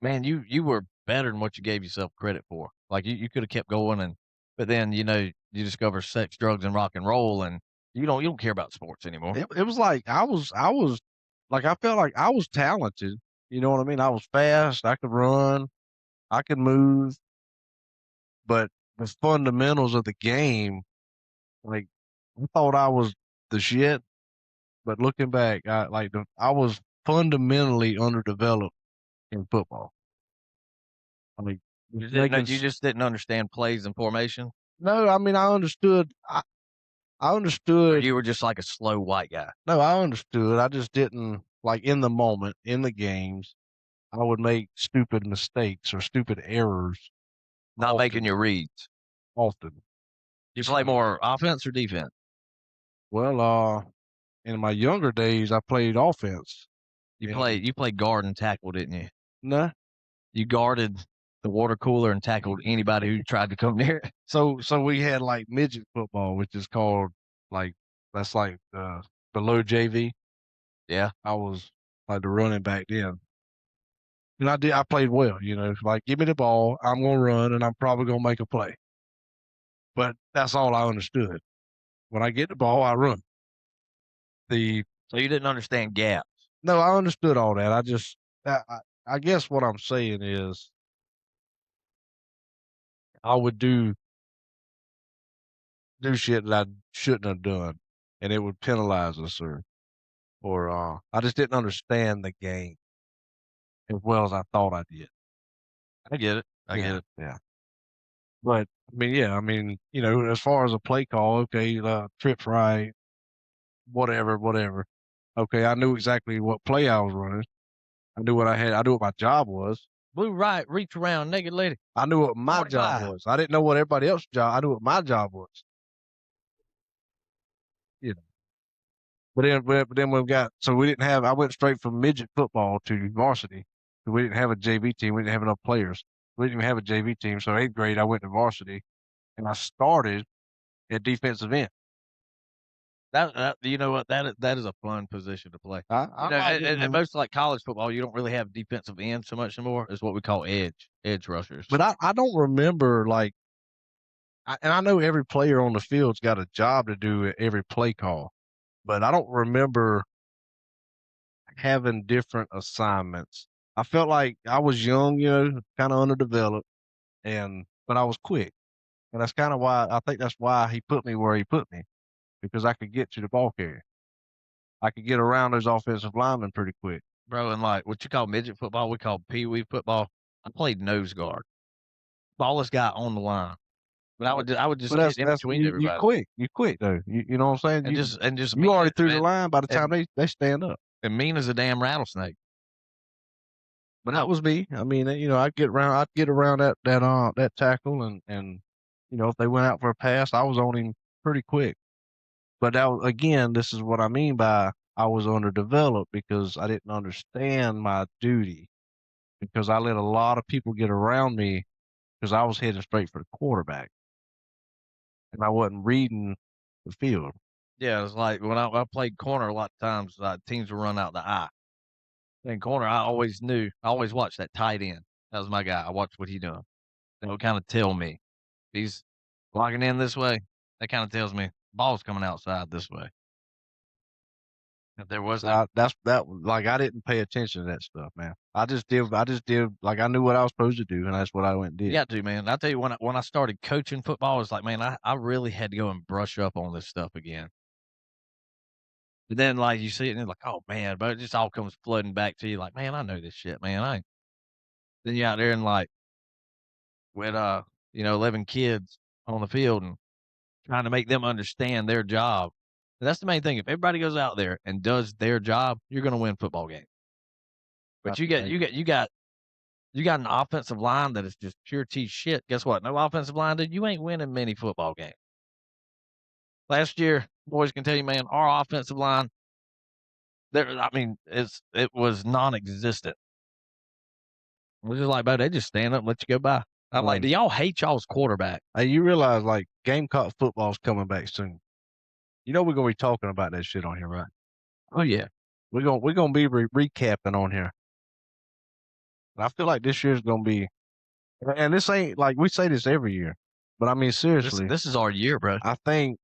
man, you were better than what you gave yourself credit for. Like you could have kept going, but then you discover sex, drugs, and rock and roll, and you don't care about sports anymore. It was like I was like I felt like I was talented. You know what I mean? I was fast. I could run. I could move. But the fundamentals of the game, like I thought I was the shit. But looking back, I was fundamentally underdeveloped in football. I mean, You just didn't know, making you just didn't understand plays and formation, no, I mean I understood. I or understood. you were just like a slow white guy, No, I understood. I just didn't like in the moment in the games. I would make stupid mistakes or stupid errors not making often. your reads. Often. You play more offense or defense? Well, in my younger days, I played offense. You play And you played guard and tackle, didn't you? nah, You guarded the water cooler and tackled anybody who tried to come near it. so we had like midget football, which is called like that's like below JV. Yeah. I was like the running back then. And I played well, like give me the ball, I'm gonna run and I'm probably gonna make a play. But that's all I understood. When I get the ball, I run. The So you didn't understand gaps. No, I understood all that. I guess what I'm saying is I would do shit that I shouldn't have done, and it would penalize us or I just didn't understand the game as well as I thought I did. I get it. I get Yeah, it. yeah. But I mean, yeah, I mean, as far as a play call, okay, trips right, whatever, whatever. Okay, I knew exactly what play I was running. I knew what I had. I knew what my job was. Blue right, reach around, naked lady. I knew what my job 45. was. I didn't know what everybody else's job. I knew what my job was. You know. But then we got so we didn't have. I went straight from midget football to varsity. We didn't have a JV team. We didn't have enough players. We didn't even have a JV team. So eighth grade, I went to varsity, and I started at defensive end. You know what? That is a fun position to play. I liked it, And man. most like college football, you don't really have defensive end so much anymore. It's what we call edge rushers. But I don't remember like, and I know every player on the field's got a job to do at every play call, but I don't remember having different assignments. I felt like I was young, kind of underdeveloped, but I was quick, and that's kind of why I think that's why he put me where he put me because I could get to the ball carrier. I could get around those offensive linemen pretty quick. Bro, and like what you call midget football, we call pee wee football. I played nose guard. Ballest guy on the line. But I would just But get that's in that's between you everybody quick, you quick though. You know what I'm saying? and just You mean already it, through the man. line by the time And they stand up. and mean as a damn rattlesnake. But that was me. I mean, I'd get around that tackle and if they went out for a pass, I was on him pretty quick. But that was, again, this is what I mean by I was underdeveloped because I didn't understand my duty because I let a lot of people get around me because I was heading straight for the quarterback and I wasn't reading the field. Yeah, it's like when I played corner a lot of times, teams would run out the I. In corner, I always watched that tight end. That was my guy. I watched what he doing. That would kinda tell me, if he's blocking in this way, that kinda tells me ball's coming outside this way. If there So wasn't like I didn't pay attention to that stuff, man. I just did like I knew what I was supposed to do and that's what I went and you did. got to, man. I tell you when I started coaching football, it's like, man, I really had to go and brush up on this stuff again. But then, like, you see it and you're like, "Oh, man," but it just all comes flooding back to you like, "Man, I know this shit, man. I ain't." Then you're out there and, like, with, 11 kids on the field and trying to make them understand their job. And that's the main thing. If everybody goes out there and does their job, you're gonna win football games. But That's you the get thing. you got an offensive line that is just pure T shit. Guess what? No offensive line, dude, you ain't winning many football games. Last year, boys can tell you, man, our offensive line, it was non-existent. We're just like, bro, they just stand up and let you go by. I'm like, Well, do y'all hate y'all's quarterback? hey, you realize like Gamecock football's coming back soon. You know we're gonna be talking about that shit on here, right? Oh yeah, We're gonna be recapping on here. And I feel like this year's gonna be, and this ain't like we say this every year, but I mean this seriously, this is our year, bro. I think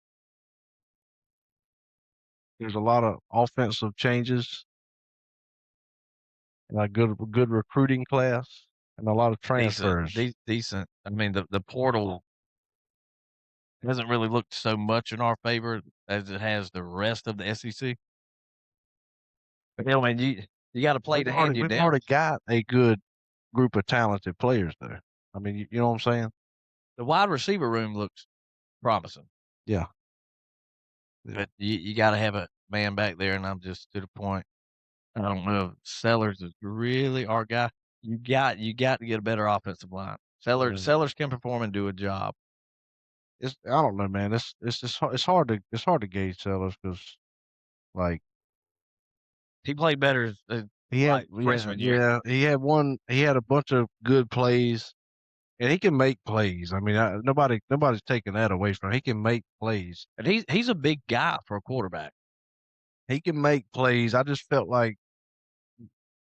there's a lot of offensive changes, like good recruiting class, and a lot of Decent, transfers. decent. I mean, the portal hasn't really looked so much in our favor as it has the rest of the SEC. But hell, man, you got to play We've the already hand you we've dealt. already got a good group of talented players there. I mean, you know what I'm saying? The wide receiver room looks promising, Yeah, yeah. but you got to have a man back there, and I'm just to the point. I don't know if Sellers is really our guy. You got to get a better offensive line. Yeah. Sellers can perform and do a job. I don't know, man. It's just it's hard to gauge sellers because like He played better he had like yeah freshman year. yeah he had a bunch of good plays and he can make plays. I mean, nobody's taking that away from him. He can make plays. And he's a big guy for a quarterback. He can make plays. I just felt like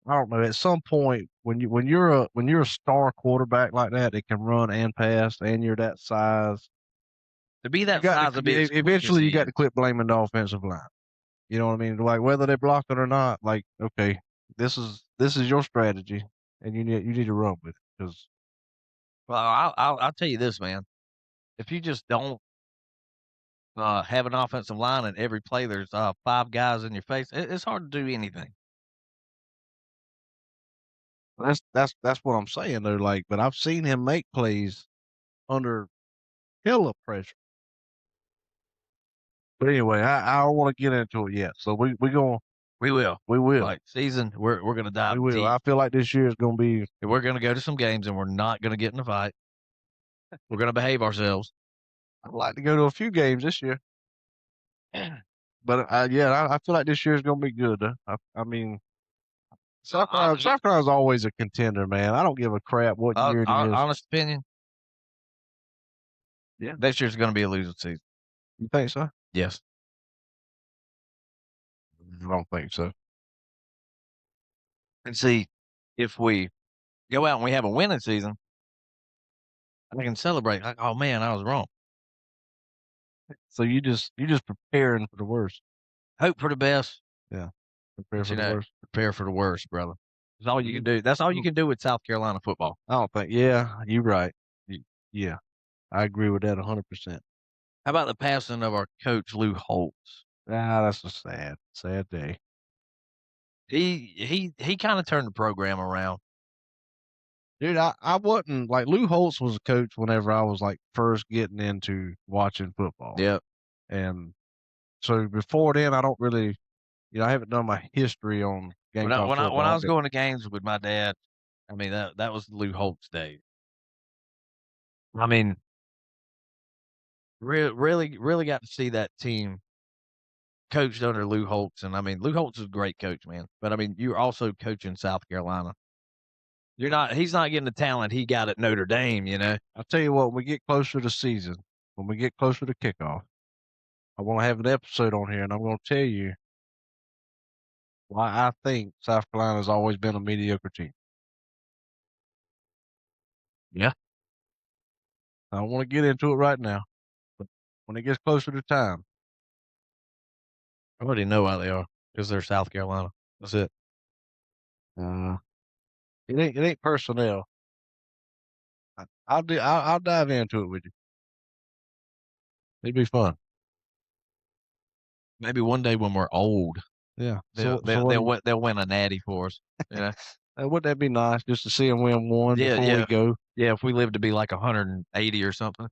I don't know. At some point, when you're a star quarterback like that, that can run and pass, and you're that size, To be you that got to size and be as quick as eventually you he got is. to quit blaming the offensive line. You know what I mean? Like whether they block it or not, like okay, this is your strategy, and you need to run with it because Well, I'll tell you this, man. If you just don't have an offensive line and every play there's 5 guys in your face, it's hard to do anything. that's what I'm saying. They're like, but I've seen him make plays under hella pressure. But anyway, I don't want to get into it yet. So we going We will. we will Like season, we're gonna we dive will. deep. I feel like this year is gonna be. And we're gonna go to some games and we're not gonna get in a fight. We're gonna behave ourselves. I'd like to go to a few games this year, but yeah, I feel like this year is gonna be good. I mean, South Carolina's always a contender, man. I don't give a crap what year it is. Honest opinion, Yeah, next year's gonna be a losing season. you think so? Yes. I don't think so. And see, if we go out and we have a winning season, I can celebrate like, oh man, I was wrong. So you just preparing for the worst. Hope for the best, Yeah, prepare but for the worst. prepare for the worst, brother. That's all you can do. That's all you Mm, can do with South Carolina football. I don't think. Yeah, you're right. Yeah, I agree with that 100%. How about the passing of our coach Lou Holtz? Ah, that's a sad day. He kind of turned the program around. Dude, I wasn't like Lou Holtz was a coach whenever I was like first getting into watching football. Yeah. And so before then, I don't really, I haven't done my history on When I Gamecock when I when I football, was but going to games with my dad, I mean, that was Lou Holtz days. I mean, really got to see that team coached under Lou Holtz, and I mean, Lou Holtz is a great coach, man. But I mean, you're also coaching South Carolina. He's not getting the talent he got at Notre Dame, you know. I'll tell you what, when we get closer to season, when we get closer to kickoff, I want to have an episode on here, and I'm going to tell you why I think South Carolina's always been a mediocre team. Yeah, I don't want to get into it right now, but when it gets closer to time, I already know why they are because they're South Carolina. That's it. uh, it ain't personnel. I'll dive into it with you. It'd be fun. Maybe one day when we're old, Yeah. they'll So they'll what? they'll, win- they'll win a natty for us. You know. Wouldn't that be nice just to see them win one Yeah, before we yeah, go? yeah. If we live to be like 180 or something,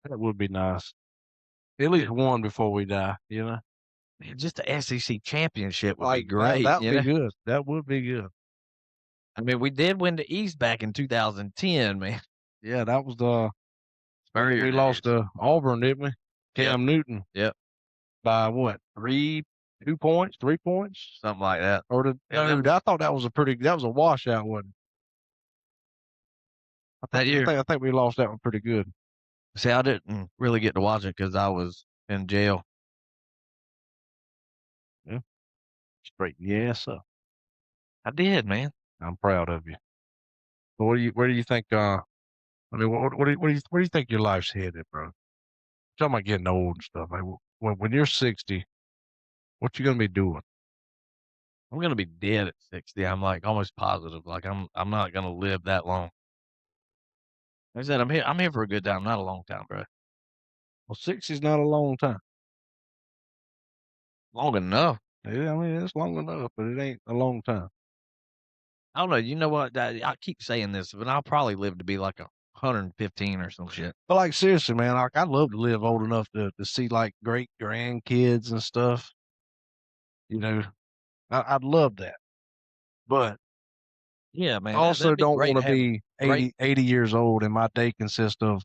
That would be nice. At least one before we die. You know, man, just the SEC championship would be like that. great. That would You be know. good. That would be good. I mean, we did win the East back in 2010, man. Yeah, that was the when Spurrier we lost days. to Auburn, didn't we? Yep, Cam Newton yep, by what? 2 points, 3 points, something like that. or did Yeah, that no? was I thought that was a washout one. I that think I year. think I think we lost that one pretty good. See, I didn't really get to watch it because I was in jail. Yeah, straight. Yes, sir. I did, man. I'm proud of you. But where do you think? I mean, where do you think your life's headed, bro? Talking about getting old and stuff. Like, when you're 60, what you gonna be doing? I'm gonna be dead at 60. I'm like almost positive. Like I'm not gonna live that long. Like I said, I'm here for a good time, not a long time, bro. Well, 60 is not a long time. Long enough. Yeah, I mean, it's long enough, but it ain't a long time. I don't know. You know what? I keep saying this, but I'll probably live to be like 115 or some shit. But like seriously, man, like I'd love to live old enough to see like great grandkids and stuff. You know, I'd love that. But Yeah, I man, also that'd be don't great want to having be great 80 years old and my day consists of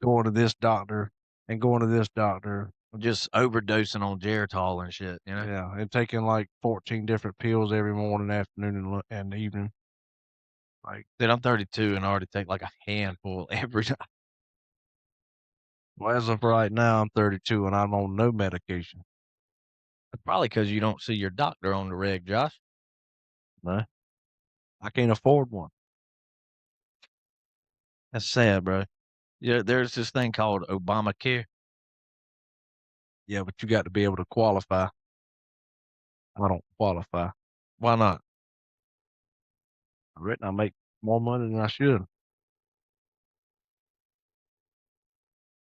going to this doctor and going to this doctor. just overdosing on Geritol and shit. You know. Yeah, and taking like 14 different pills every morning, afternoon, and evening. Like, Dude, I'm 32 and I already take like a handful every time. well, as of right now, I'm 32 and I'm on no medication. Probably because you don't see your doctor on the reg, Josh. No, I can't afford one. That's sad, bro. Yeah, there's this thing called Obamacare. Yeah, but you got to be able to qualify. I don't qualify. Why not? I reckon I make more money than I should.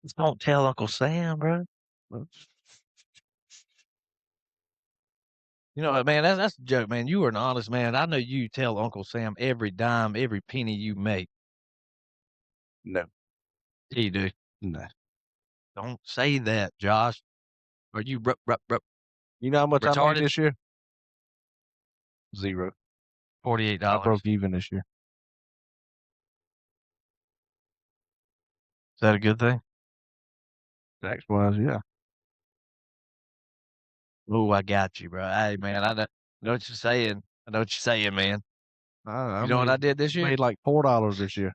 Just don't tell Uncle Sam, bro. That's- You know what, man? That's a joke, man. You are an honest man. I know you tell Uncle Sam every dime, every penny you make. No, Yeah, you do. no. Don't say that, Josh. Are you You know how much I made retarded? this year? Zero. $48. I Is broke even this year. that a good thing? Tax wise, yeah. Oh, I got you, bro. Hey, man, know what you're saying. I know what you're saying, man. I You know what I made did this year? made like $4 this year.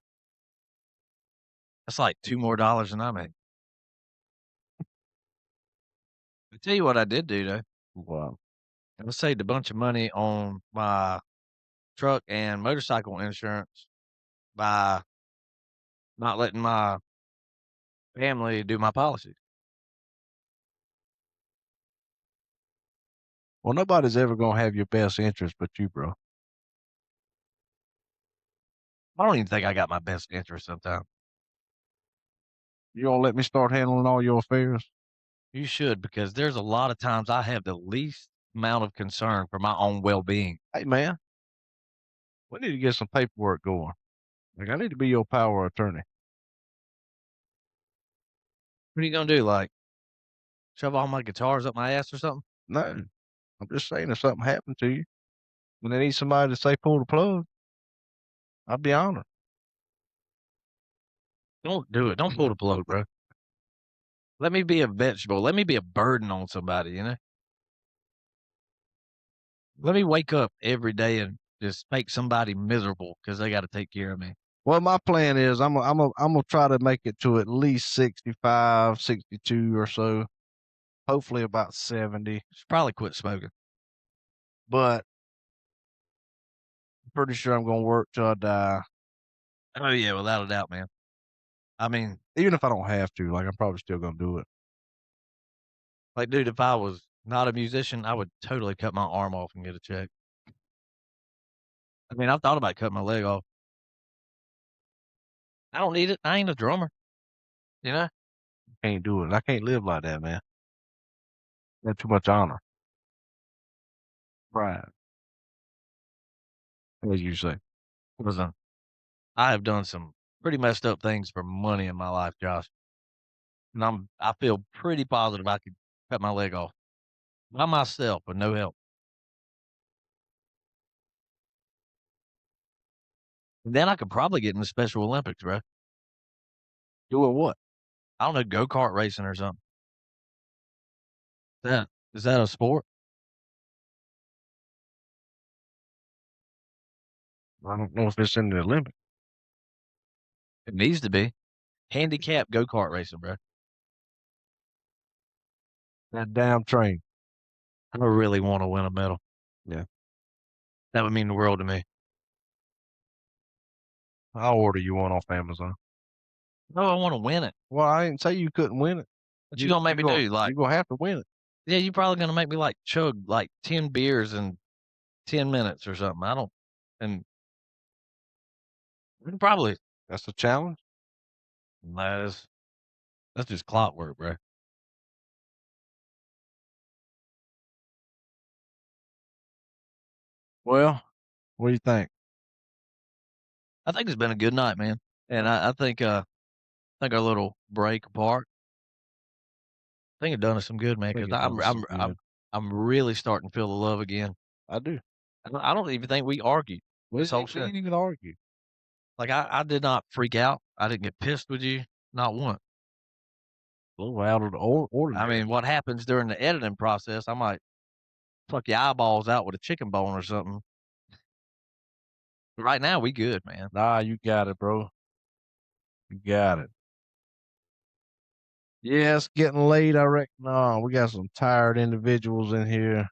That's like two more dollars than I made. I tell you what I did do though. Wow. I saved a bunch of money on my truck and motorcycle insurance by not letting my family do my policy. Well, nobody's ever gonna have your best interest but you, bro. I don't even think I got my best interest sometimes. You gonna let me start handling all your affairs? You should because there's a lot of times I have the least amount of concern for my own well-being. Hey, man, we need to get some paperwork going. Like, I need to be your power of attorney. What are you gonna do? Like shove all my guitars up my ass or something? No, I'm just saying if something happened to you and they need somebody to say pull the plug, I'd be honored. Don't do it. Don't pull the plug, bro. Let me be a vegetable. Let me be a burden on somebody, you know? Let me wake up every day and just make somebody miserable because they gotta take care of me. Well, my plan is I'm gonna try to make it to at least 65, 62 or so. Hopefully about 70. Should probably quit smoking. But I'm pretty sure I'm gonna work till I die. Oh, yeah, without a doubt, man. I mean, Even if I don't have to, like, I'm probably still gonna do it. like, dude, if I was not a musician, I would totally cut my arm off and get a check. I mean, I've thought about cutting my leg off. I don't need it. I ain't a drummer, you know? Can't do it. I can't live like that, man. That's too much honor. Pride, as you say. Listen, I have done some pretty messed up things for money in my life, Josh, and I feel pretty positive I could cut my leg off by myself with no help. And then I could probably get in the Special Olympics, bro. Doing what? I don't know, go-kart racing or something. Is that a sport? I don't know if it's in the Olympics. It needs to be. Handicap go-kart racing, bro. That damn train. I really wanna win a medal. Yeah. That would mean the world to me. I'll order you one off Amazon. No, I wanna win it. Well, I didn't say you couldn't win it. What you gonna make me do? Like, You're gonna have to win it. yeah, you probably gonna make me, like, chug, like, 10 beers in 10 minutes or something. I don't and probably That's a challenge. that's that's just clockwork, bro. Well, what do you think? I think it's been a good night, man, and I think our little break apart, I think it done us some good, man. I think Because it done us some good. I'm really starting to feel the love again. I do. I don't even think we argued this whole We show. ain't even argue. Like, I did not freak out. I didn't get pissed with you, not once. A little out of the I ordinary. mean, what happens during the editing process, I might pluck your eyeballs out with a chicken bone or something. But right now, we good, man. Nah, you got it, bro. You got it. Yeah, it's getting late, I reckon. No, we got some tired individuals in here.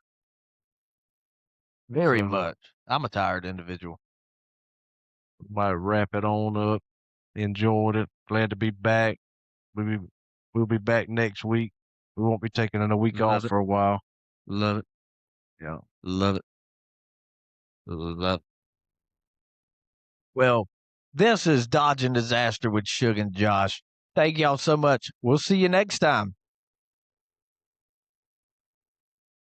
Very So much. I'm a tired individual. we might wrap it on up. Enjoyed it. Glad to be back. We'll be, we'll be back next week. We won't be taking a week off Love it. for a while. Love it. Yeah. Love it. Love it. Well, this is Dodging Disaster with Suge and Josh. Thank y'all so much. We'll see you next time.